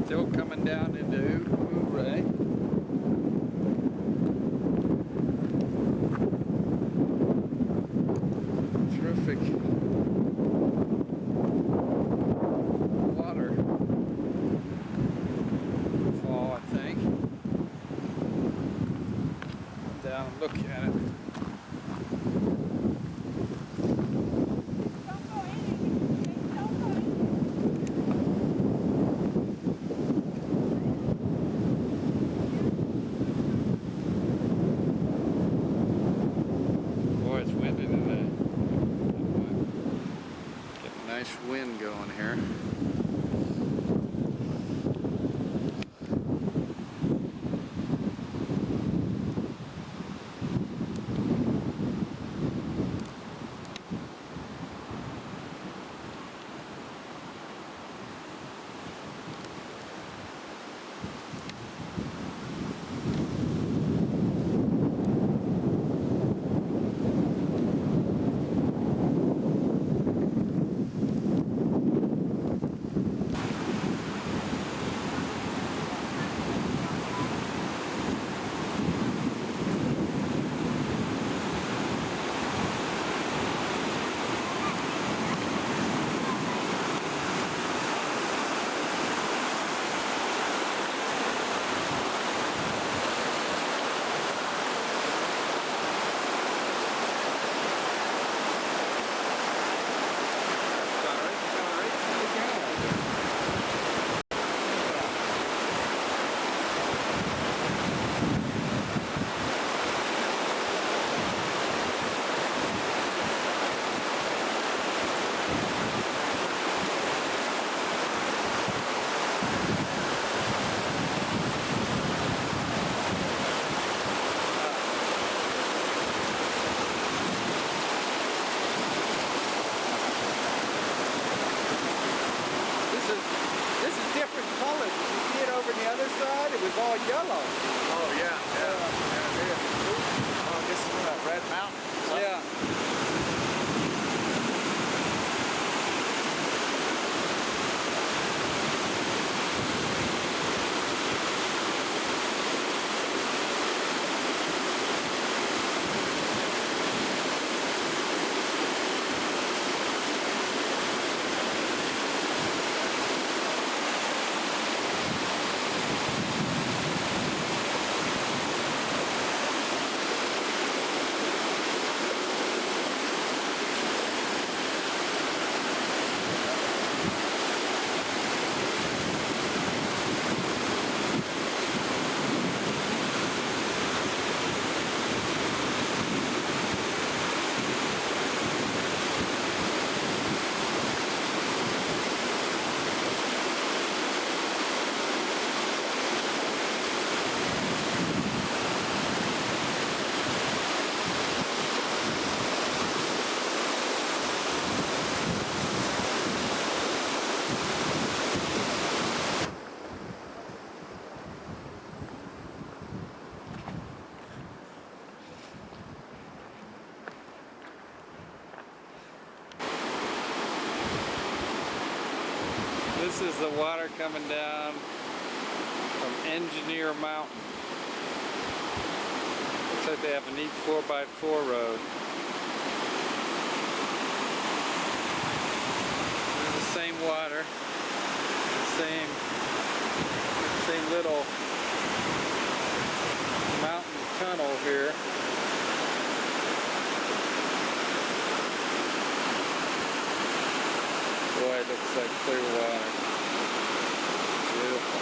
Still coming down into Ouray. Terrific water fall, I think. Come down and look at it. Don't go in. Don't go in. nice wind going here. all yellow. Oh, yeah. Yeah, it is. Oh, this is what, Red Mountain? Yeah. This is the water coming down from Engineer Mountain. Looks like they have a neat 4x4 road. This is the same water, the same little mountain tunnel here. Boy, it looks like clear water. Beautiful.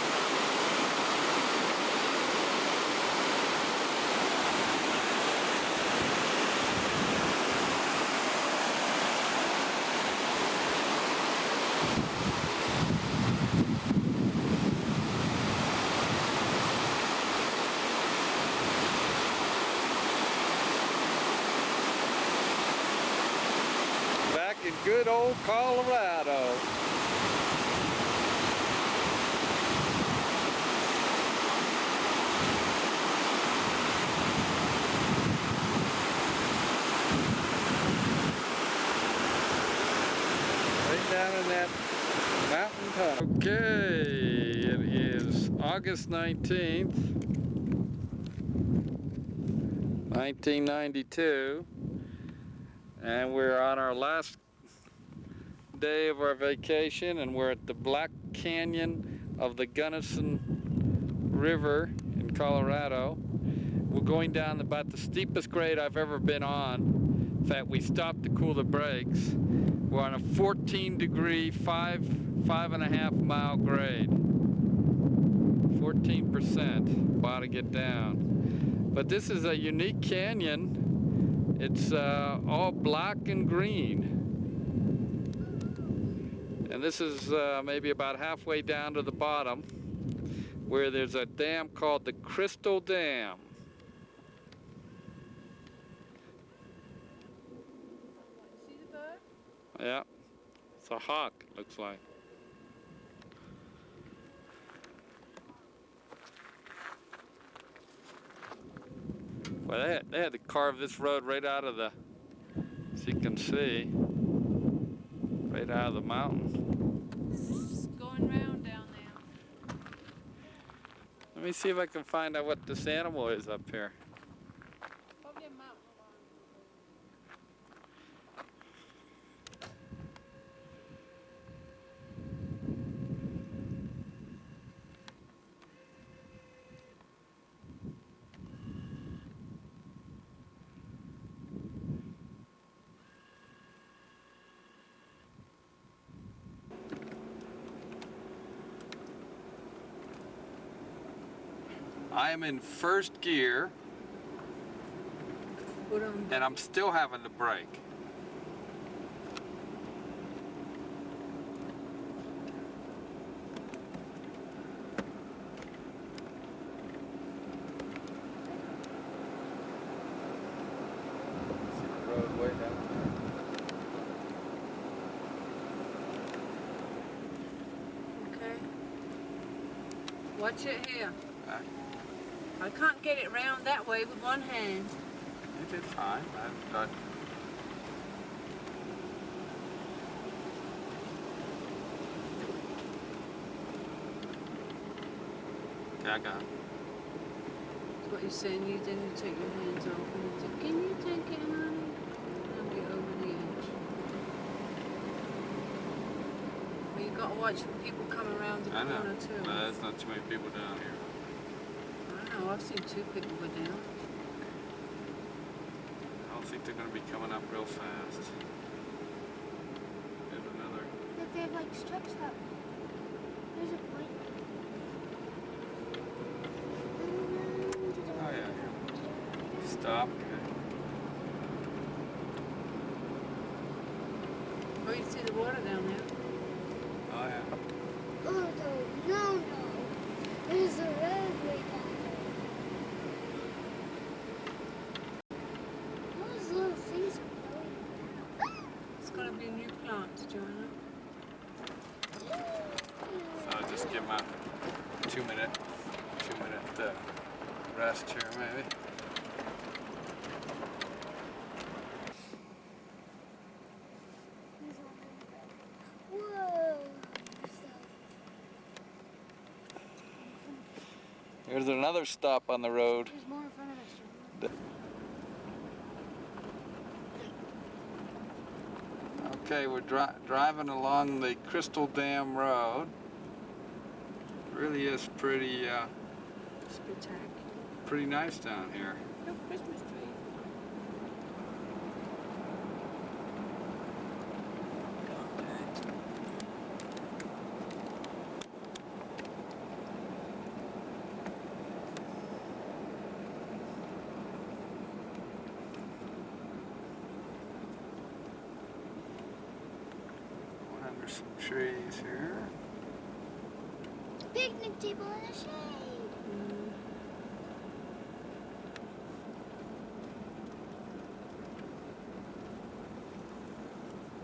Back in good old Colorado. Right down in that mountain tunnel. Okay, it is August 19th, 1992. And we're on our last day of our vacation, and we're at the Black Canyon of the Gunnison River in Colorado. We're going down about the steepest grade I've ever been on. In fact, we stopped to cool the brakes. We're on a 14-degree, 5.5 mile grade. 14%. Wow to get down. But this is a unique canyon. It's all black and green. And this is maybe about halfway down to the bottom, where there's a dam called the Crystal Dam. See the bird? Yeah, it's a hawk, looks like. Well, they had to carve this road right out of the, as you can see, right out of the mountain. It's going round down there. Let me see if I can find out what this animal is up here. Probably a mountain lion. I am in first gear, and I'm still having to brake. See the road way down Okay. Watch it here. there. I can't get it round that way with one hand. You did fine. I I got it. That's what you're saying. You didn't take your hands off. And you said, can you take it, honey? I'll be over the edge. Well, you got to watch for people coming around the I know. corner too. There's not too many people down here. I know. I've seen 2 people go down. I don't think they're going to be coming up real fast. There's another. But they have like strips up. There's a point. Oh yeah, here. Stop. Okay. Oh, you see the water down there? Oh yeah. Oh no. There's a roadway down there. Those little things are growing. It's got to be a new plant, Joanna. So I'll just give my 2 minute rest here, maybe. Whoa. There's another stop on the road. There's more in front of us. Okay, we're driving along the Crystal Dam Road. It really is pretty Spectacular. pretty nice down here. No Christmas tree. We're under some trees here. Picnic table in the shade.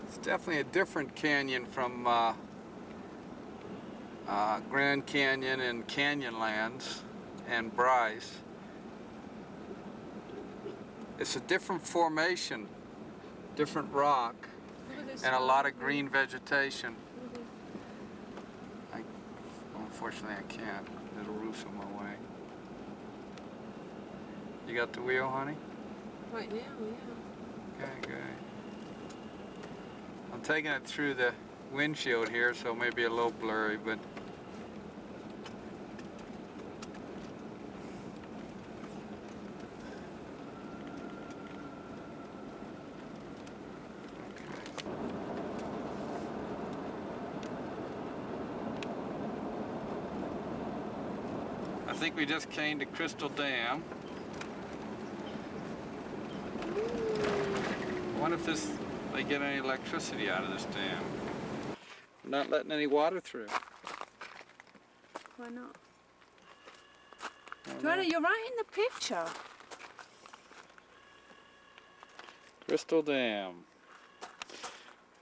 It's definitely a different canyon from Grand Canyon and Canyonlands and Bryce. It's a different formation, different rock, and a lot of green vegetation. Unfortunately, I can't. It'll roost on my way. You got the wheel, honey? Right now, yeah. Okay, good. I'm taking it through the windshield here, so maybe a little blurry, but I think we just came to Crystal Dam. I wonder if they get any electricity out of this dam. not letting any water through. Why not? I don't Joanna, know. you're right in the picture. Crystal Dam.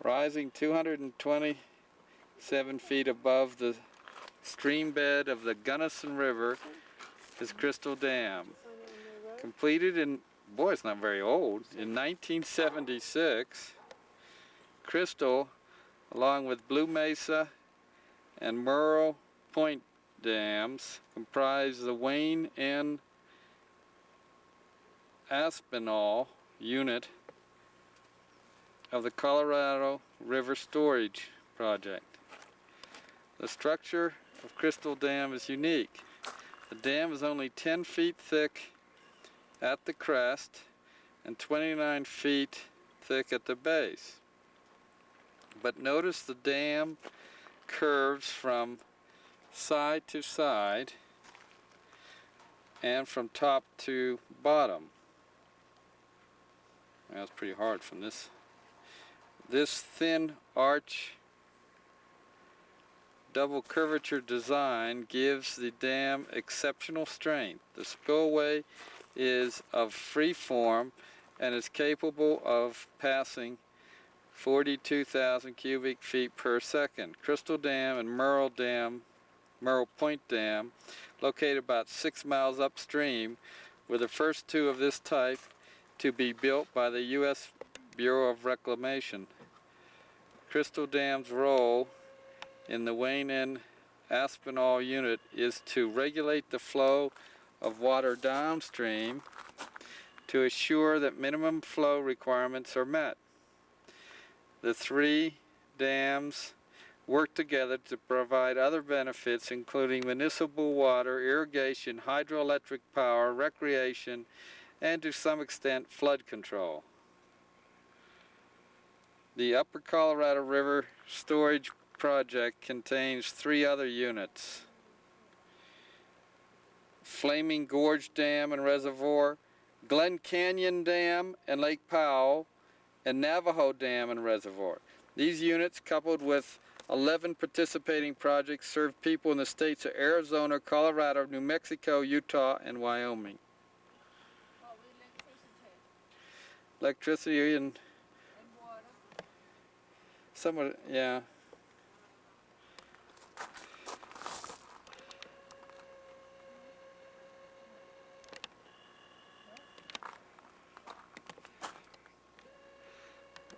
Rising 227 feet above the stream bed of the Gunnison River is Crystal Dam. Completed in, boy, it's not very old, in 1976. Crystal, along with Blue Mesa and Merle Point dams, comprise the Wayne and Aspinall unit of the Colorado River Storage Project. The structure of Crystal Dam is unique. The dam is only 10 feet thick at the crest and 29 feet thick at the base. But notice the dam curves from side to side and from top to bottom. That's pretty hard from this. This thin arch double curvature design gives the dam exceptional strength. The spillway is of free form and is capable of passing 42,000 cubic feet per second. Crystal Dam and Merle Point Dam, located about 6 miles upstream, were the first two of this type to be built by the U.S. Bureau of Reclamation. Crystal Dam's role in the Wayne and Aspinall unit is to regulate the flow of water downstream to assure that minimum flow requirements are met. The three dams work together to provide other benefits, including municipal water, irrigation, hydroelectric power, recreation, and to some extent flood control. The Upper Colorado River Storage Project contains 3 other units: Flaming Gorge Dam and Reservoir, Glen Canyon Dam and Lake Powell, and Navajo Dam and Reservoir. These units, coupled with 11 participating projects, serve people in the states of Arizona, Colorado, New Mexico, Utah, and Wyoming. Electricity and some of it, yeah.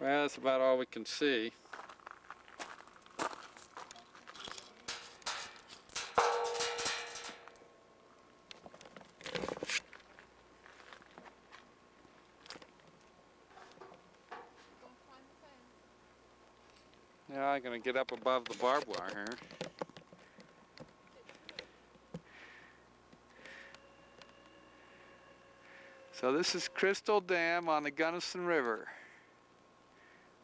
Well, that's about all we can see. Yeah, I'm gonna get up above the barbed wire here. So this is Crystal Dam on the Gunnison River.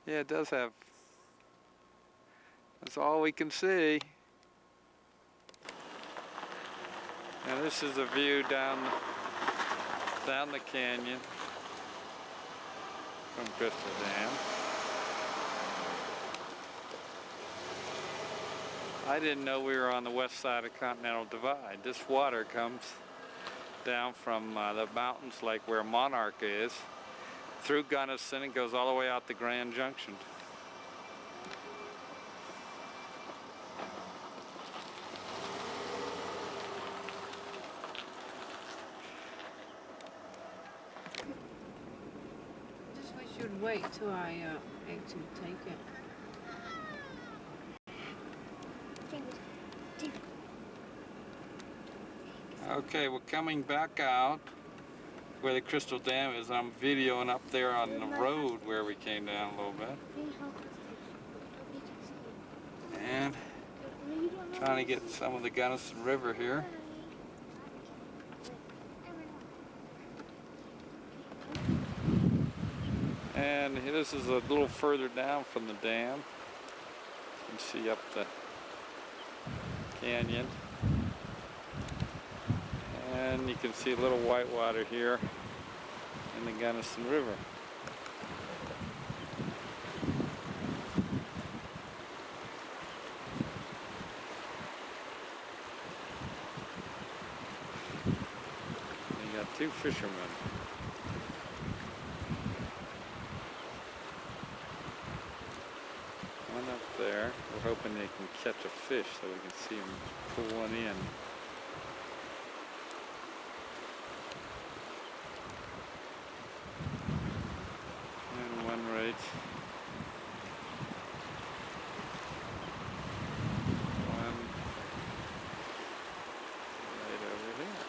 Yeah, it does have, that's all we can see. And this is a view down the canyon from Crystal Dam. I didn't know we were on the west side of Continental Divide. This water comes down from the mountains, like where Monarch is, through Gunnison and goes all the way out to Grand Junction. I just wish you'd wait till I actually take it. Okay, we're coming back out where the Crystal Dam is. I'm videoing up there on the road where we came down a little bit. And trying to get some of the Gunnison River here. And this is a little further down from the dam. You can see up the canyon. And you can see a little white water here in the Gunnison River. fishermen. One up there. We're hoping they can catch a fish so we can see them pull one in. And one right. One right over there.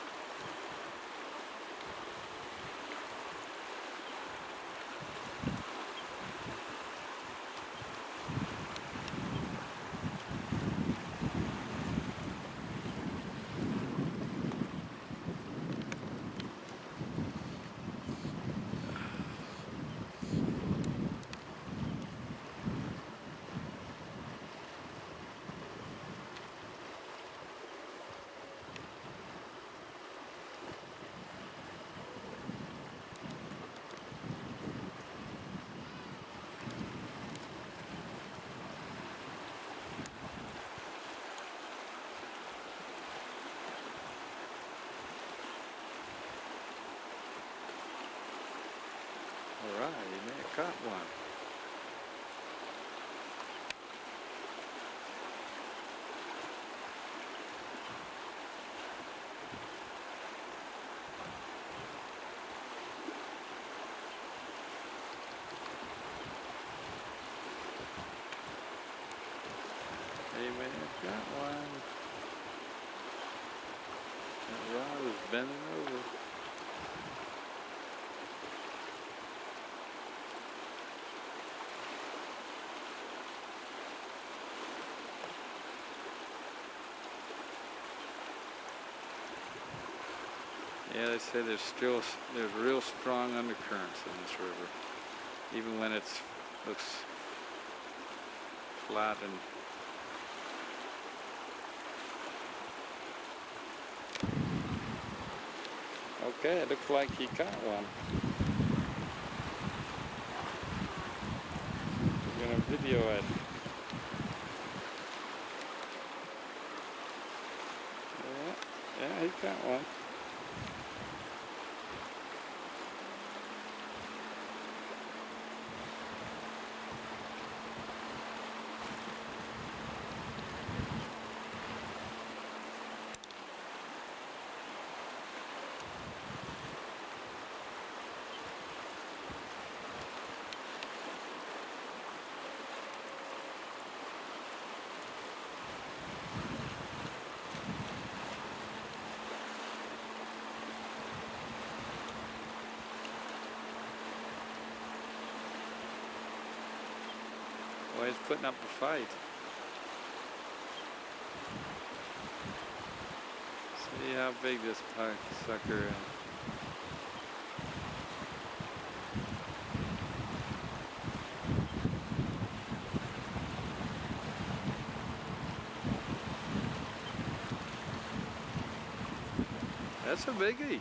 Alright, you may have caught one. You may have got one. That rod is bending over. Yeah, they say there's real strong undercurrents in this river, even when it's looks flat and okay. It looks like he caught one. We're gonna video it. Yeah, he caught one. Well, he's putting up a fight. See how big this sucker is. That's a biggie.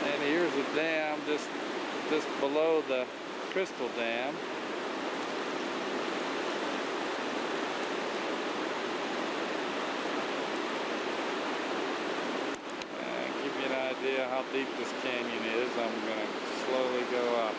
And here's a dam just below the crystal dam. Give you an idea how deep this canyon is. I'm going to slowly go up.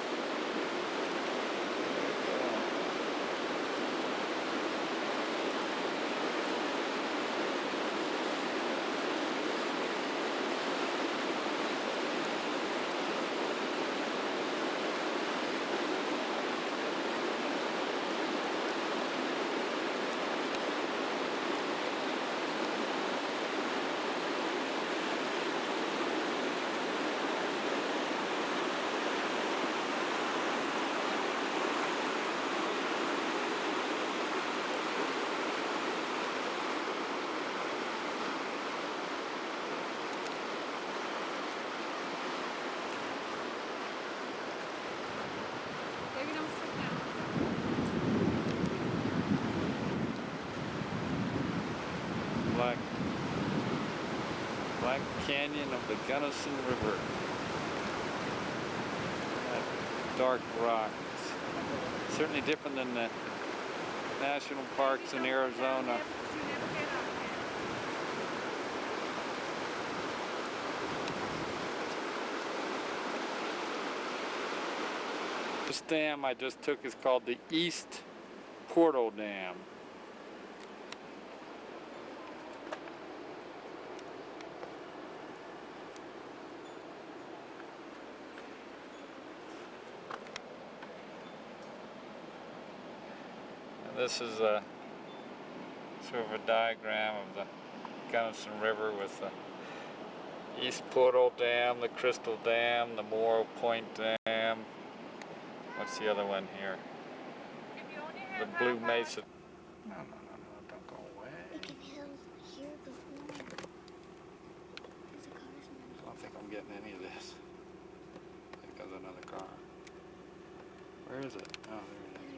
Maybe don't sit down. Black Canyon of the Gunnison River. dark rock. It's certainly different than the national parks in Arizona. This dam I just took is called the East Portal Dam. And this is a sort of a diagram of the Gunnison River with the East Portal Dam, the Crystal Dam, the Morro Point Dam. What's the other one here? The Blue Mesa. No, don't go away. We can hear the horn. There's a car I don't think I'm getting any of this. I think there's another car. Where is it? Oh, there it is.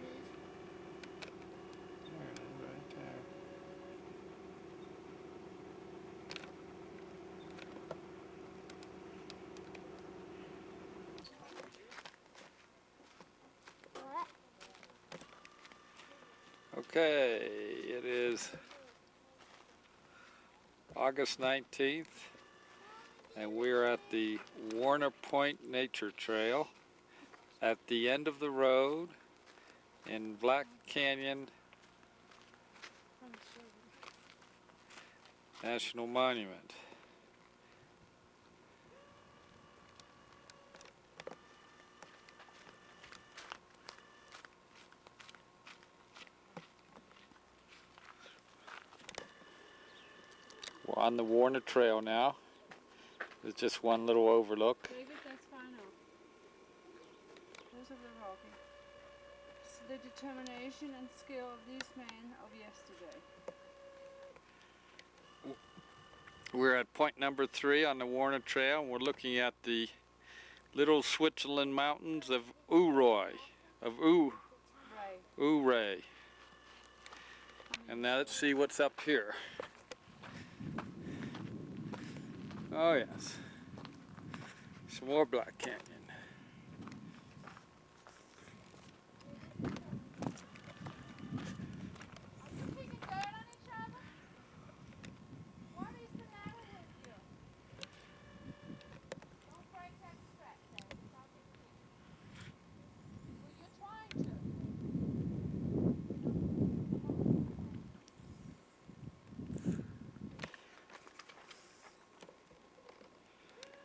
There it is, right there. Okay, it is August 19th, and we're at the Warner Point Nature Trail at the end of the road in Black Canyon National Monument. We're on the Warner Trail now. There's just one little overlook. David, that's fine now. Those are the rocky. It's the determination and skill of these men of yesterday. We're at point number 3 on the Warner Trail, and we're looking at the little Switzerland mountains of Ouray, Ouray. And now let's see what's up here. Oh yes, some more Black Canyon.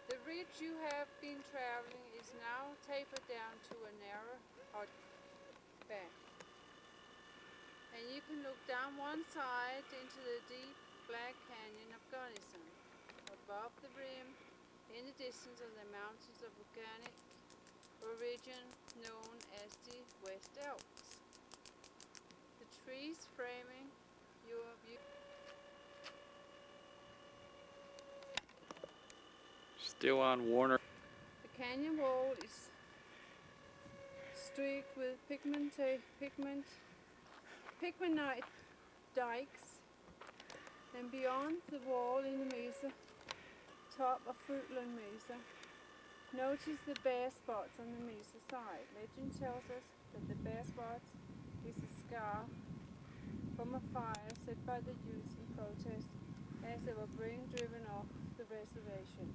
The ridge you have been traveling is now tapered down to a narrow hot back. And you can look down one side into the deep Black Canyon of Gunnison. Above the rim, in the distance, are the mountains of volcanic origin known as the West Alps. The trees framing your view. Still on Warner. The canyon wall is streaked with pigmenite dikes, and beyond the wall in the mesa, top of Fruitland Mesa, notice the bare spots on the mesa side. Legend tells us that the bare spots is a scar from a fire set by the Utes in protest as they were being driven off the reservation.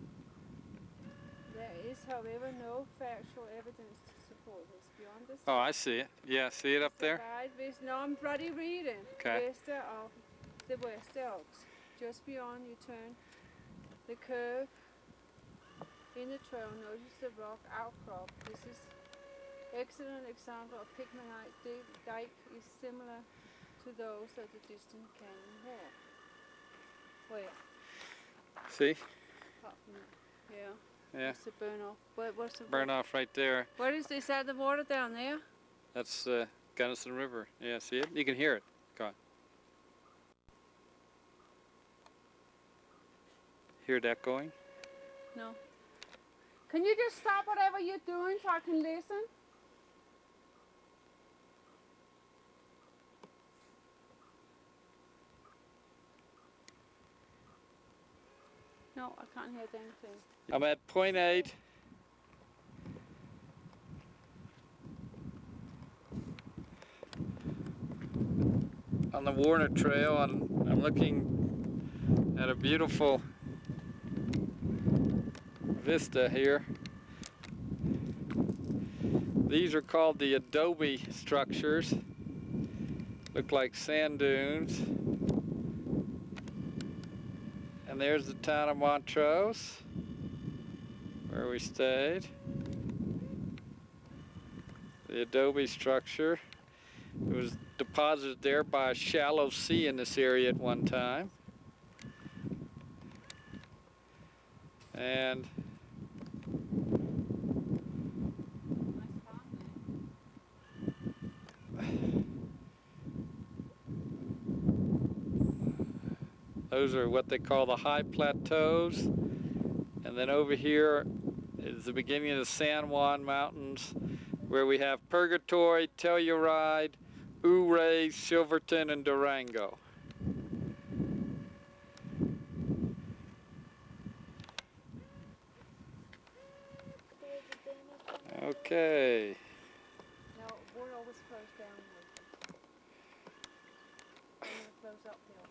There is, however, no factual evidence to support this. Beyond this, Oh, I see it. Yeah, see it up there? No, I'm bloody reading. Okay. West of the West Alps. Just beyond, you turn the curve in the trail. Notice the rock outcrop. This is excellent example of pigmenite dike is similar to those of the distant canyon wall. Where? See? Yeah. Yeah. It's a burn off. What's the Burn off right there. What is this? Is that the water down there? That's Gunnison River. Yeah, see it? You can hear it. Go on. Hear that going? No. Can you just stop whatever you're doing so I can listen? No, I can't hear anything. I'm at point 8. on the Warner Trail, and I'm looking at a beautiful vista here. These are called the adobe structures. Look like sand dunes. And there's the town of Montrose, where we stayed. The adobe structure. It was deposited there by a shallow sea in this area at one time. And those are what they call the high plateaus. And then over here is the beginning of the San Juan Mountains, where we have Purgatory, Telluride, Ouray, Silverton, and Durango. Okay. No, we're always flows downward. And it flows uphill.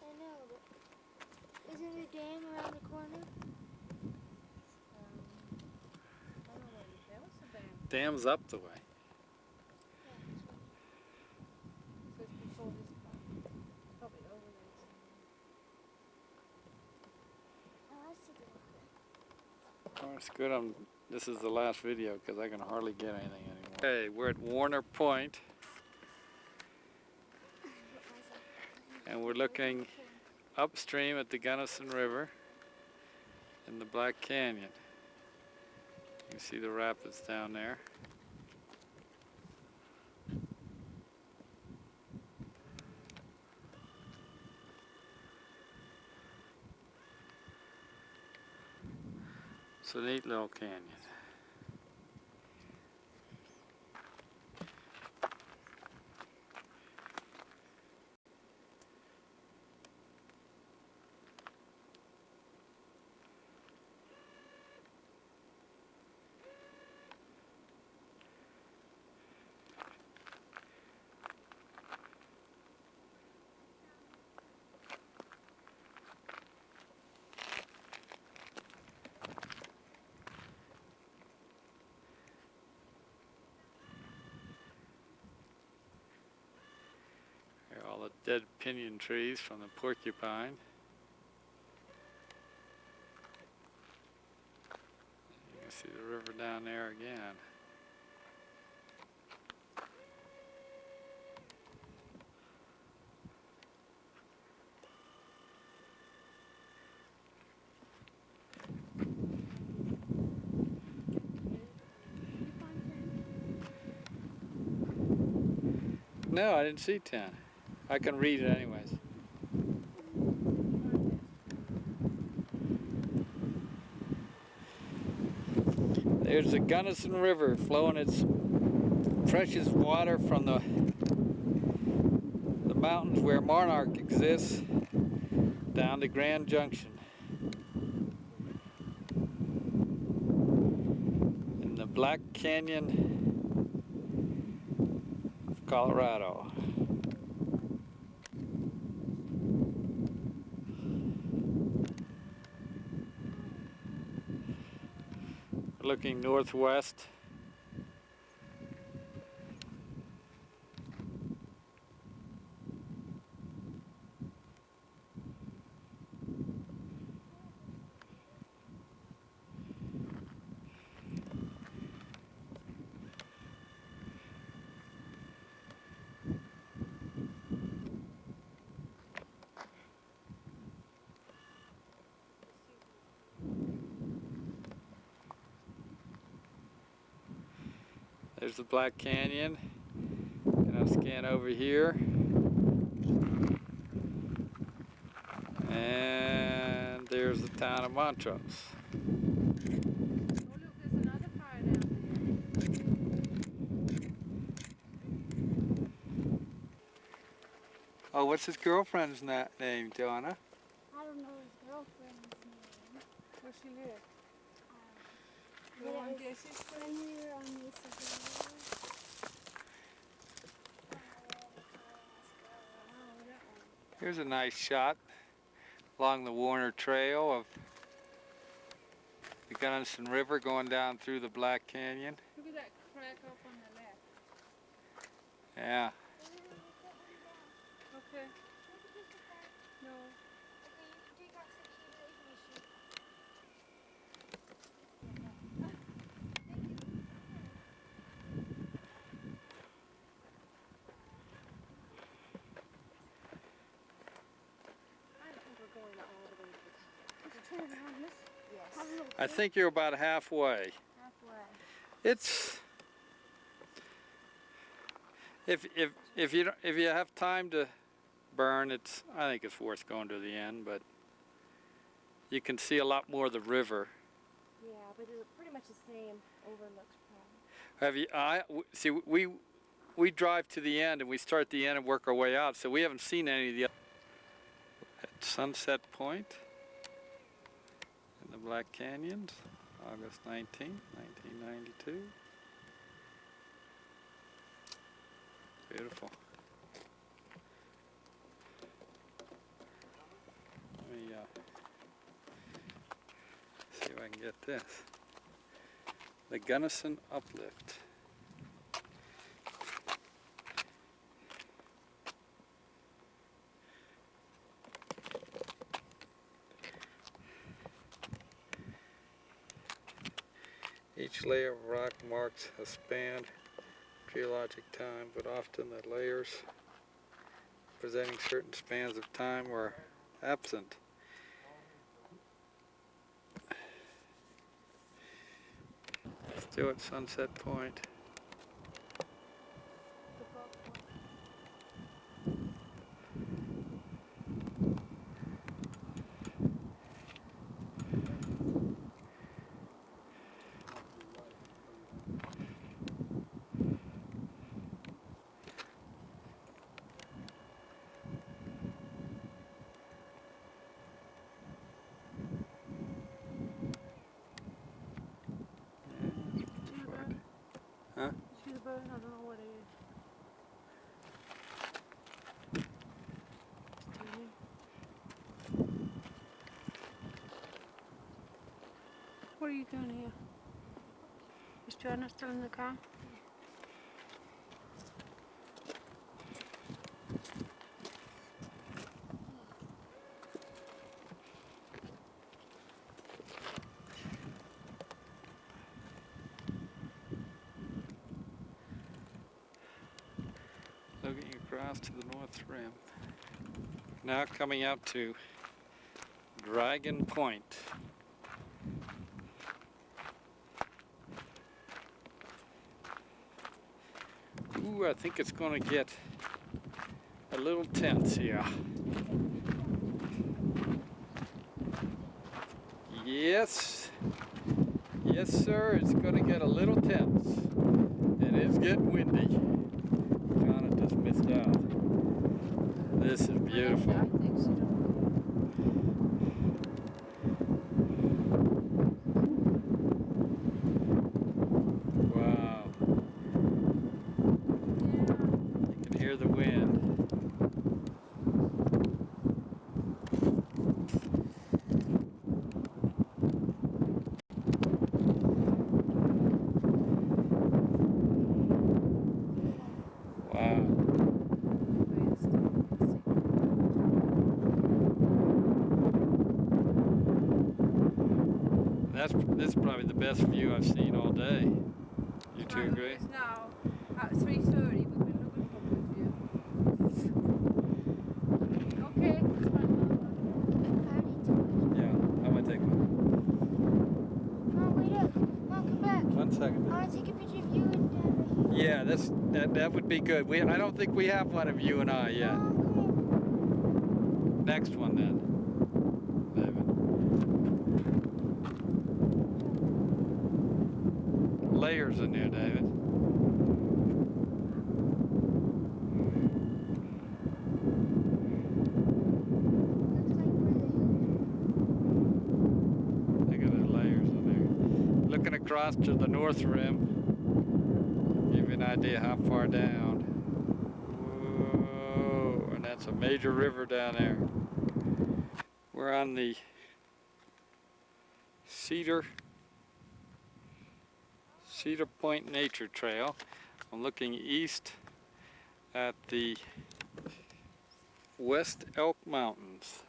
I know, but isn't a dam around the corner? I don't know where the hell's the dam. Dam's up the way. So it's before this part. Probably over there somewhere. Oh, I see the water. Oh, it's good. This is the last video because I can hardly get anything anymore. Okay, we're at Warner Point, and we're looking upstream at the Gunnison River in the Black Canyon. You can see the rapids down there. It's a neat little canyon. Here are all the dead pinyon trees from the porcupine. You can see the river down there again. No, I didn't see 10. I can read it anyways. There's the Gunnison River flowing its precious water from the mountains where Monarch exists down to Grand Junction in the Black Canyon of Colorado. Looking northwest. There's the Black Canyon, and I'll scan over here. And there's the town of Montrose. Oh look, there's another fire down there. Oh, what's his girlfriend's name, Donna? I don't know his girlfriend's name. Where she live? But on it was Jesse's when we were on Mesa. Here's a nice shot along the Warner Trail of the Gunnison River going down through the Black Canyon. Look at that crack up on the left. Yeah. Okay. No. Okay, you can drink off the accumulation machine. I don't think we're going all the way to the top. Let's turn around, miss. Yes. I think you're about halfway. Halfway. It's if you have time to burn, I think it's worth going to the end, but you can see a lot more of the river. Yeah, but it's pretty much the same overlooks probably. Have you? See, we drive to the end and we start at the end and work our way out, so we haven't seen any of the other. At Sunset Point in the Black Canyons, August 19, 1992. Beautiful. Let me see if I can get this. The Gunnison Uplift. Each layer of rock marks a span geologic time, but often the layers presenting certain spans of time were absent. Still at Sunset Point. Huh? See the bird? I don't know what it is. It's tiny. What are you doing here? Is Joanna still in the car? Looking across to the North Rim. Now coming out to Dragon Point. Ooh, I think it's going to get a little tense here. Yes. Yes, sir, it's going to get a little tense. It is getting windy. John just missed out. This is beautiful. I think so. Wow. You can hear the wind. Wow. This is probably the best view I've seen all day. You two agree? It's now at 3:30. We've been looking for good view. Okay. Yeah, I'm gonna take one. Mom, wait up. Mom, come back. 1 second. I want to take a picture of you and Dad right here. Yeah, that would be good. I don't think we have one of you and I yet. Mom, come here. Next one then, David. Layers in there, David. Look at the layers in there. Looking across to the North Rim. Give you an idea how far down. Whoa, and That's a major river down there. We're on the Cedar Point Nature Trail. I'm looking east at the West Elk Mountains.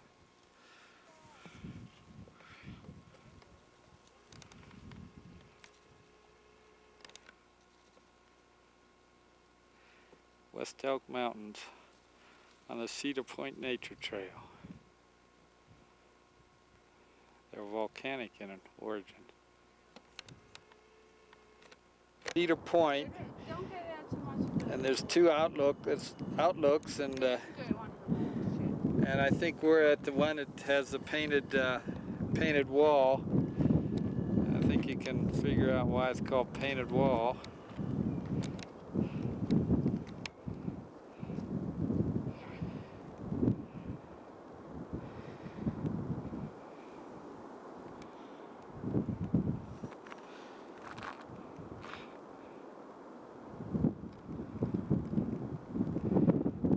West Elk Mountains on the Cedar Point Nature Trail. They're volcanic in origin. Cedar Point, Don't get out too much. and there's two outlooks, and I think we're at the one that has the painted wall. I think you can figure out why it's called Painted Wall.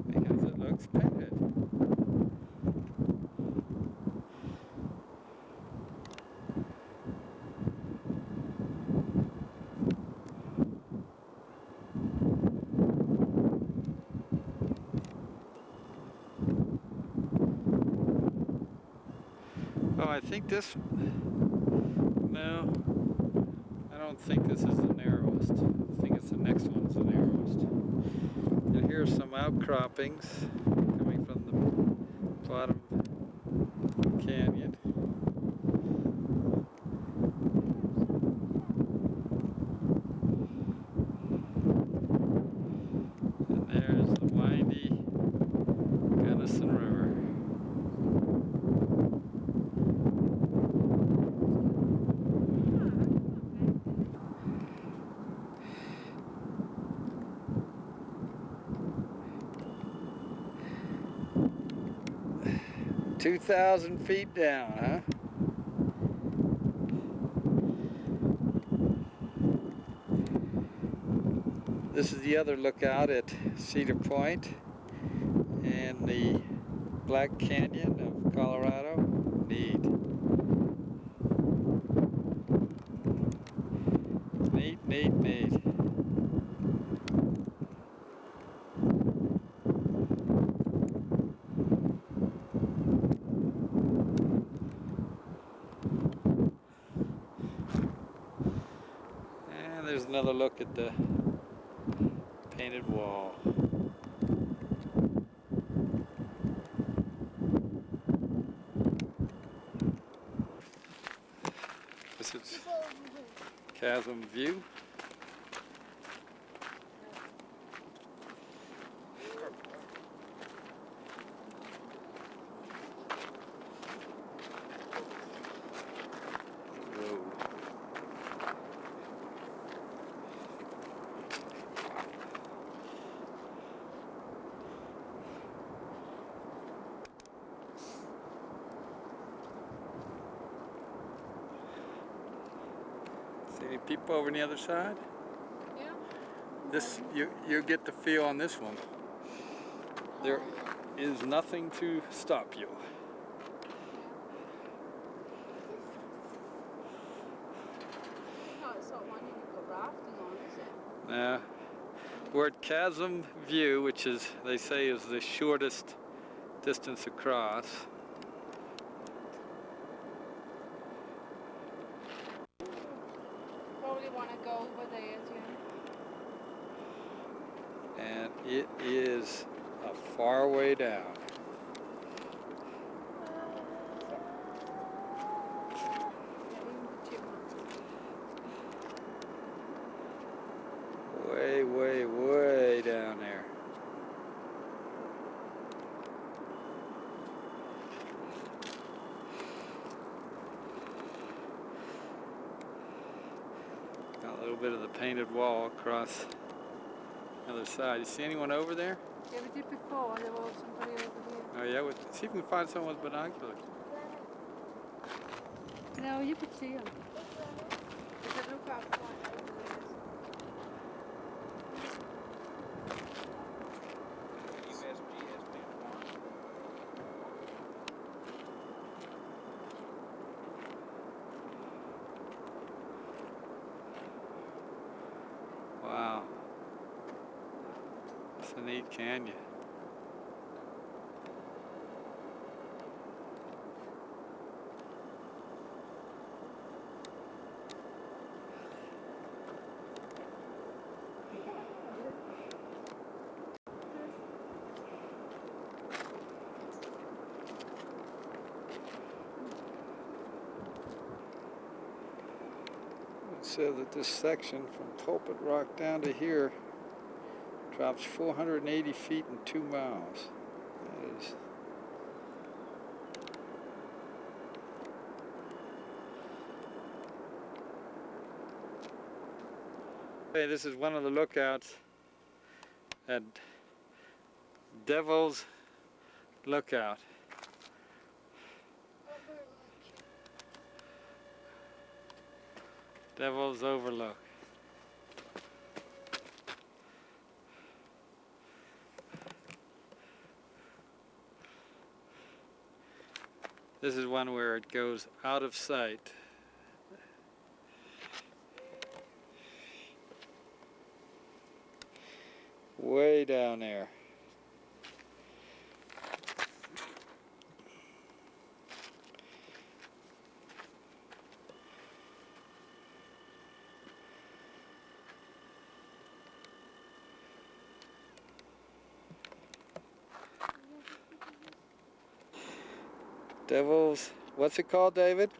Because it looks painted. Oh, I think this, no, I don't think this is the narrowest. I think it's the next one's the narrowest. And here's some outcroppings coming from the bottom canyon. And there's the windy Gunnison River. – 2,000 feet down, huh? This is the other lookout at Cedar Point and the Black Canyon of Colorado. Neat. Neat, neat, neat. And there's another look at the painted wall. This is Chasm View. Whoa. See any people over on the other side? Yeah. This you get the feel on this one. There is nothing to stop you. No, it's not one you can go rafting on, is it? Now, we're at Chasm View, which is, they say, is the shortest distance across. Probably want to go over there, Jim. And it is a far way down. Yeah, even the chipmunks. Way, way, way down there. Got a little bit of the painted wall across the other side. You see anyone over there? Yeah, we did before. There was somebody over here. Oh yeah, see if we can find someone with binoculars. No, you could see them. There's a lookout point over there. a neat canyon. It says that this section from Pulpit Rock down to here drops 480 feet in 2 miles. That is hey, this is one of the lookouts at Devil's Lookout. Devil's Overlook. This is one where it goes out of sight. Way down there. Devil's, what's it called, David?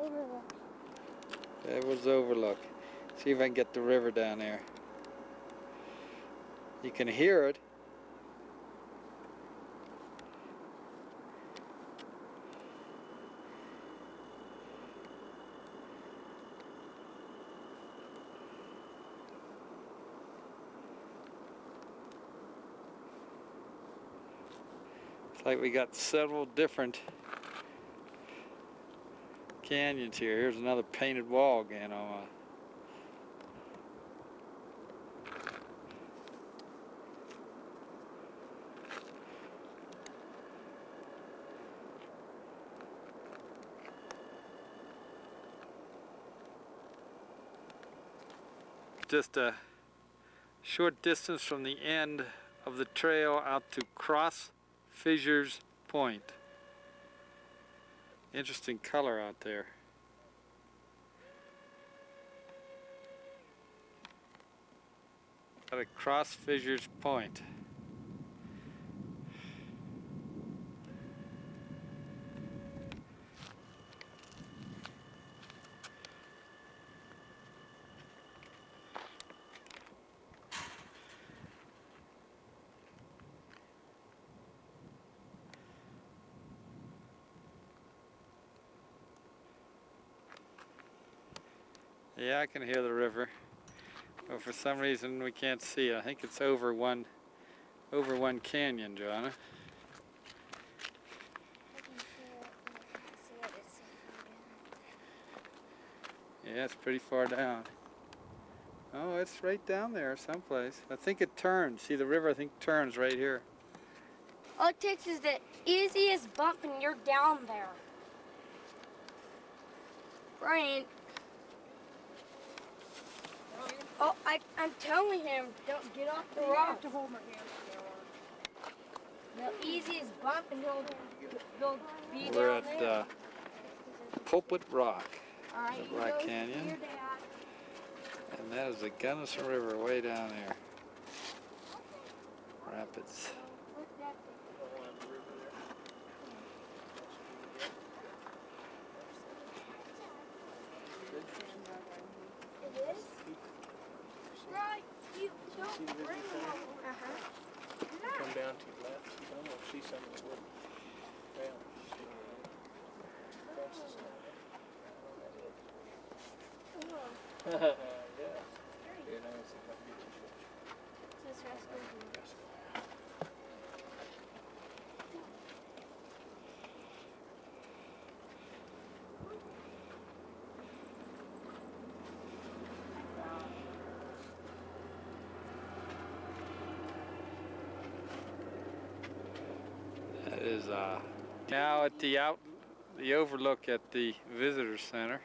Overlook. Devil's Overlook. See if I can get the river down there. You can hear it. It's like we got several different canyons here. Here's another painted wall again on. Just a short distance from the end of the trail out to Cross Fissures Point. Interesting color out there. At a Cross Fissures Point. Yeah, I can hear the river, but for some reason we can't see it. I think it's over one canyon, Joanna. Yeah, it's pretty far down. Oh, it's right down there someplace. I think it turns. See, the river, I think, turns right here. All it takes is the easiest bump and you're down there. Brian. Oh, I'm telling him, don't get off the rock. to hold my hand. The easiest bump and you'll be We're down at there. Pulpit Rock, All right, the you Rock go Canyon. to your dad. And that is the Gunnison River way down there. Rapids. It is? Right, you don't bring them over. Come down to your left. You don't see some of the wood. Yeah. Yeah, now see if I can get you. This rascal. That is now at the overlook at the visitor center.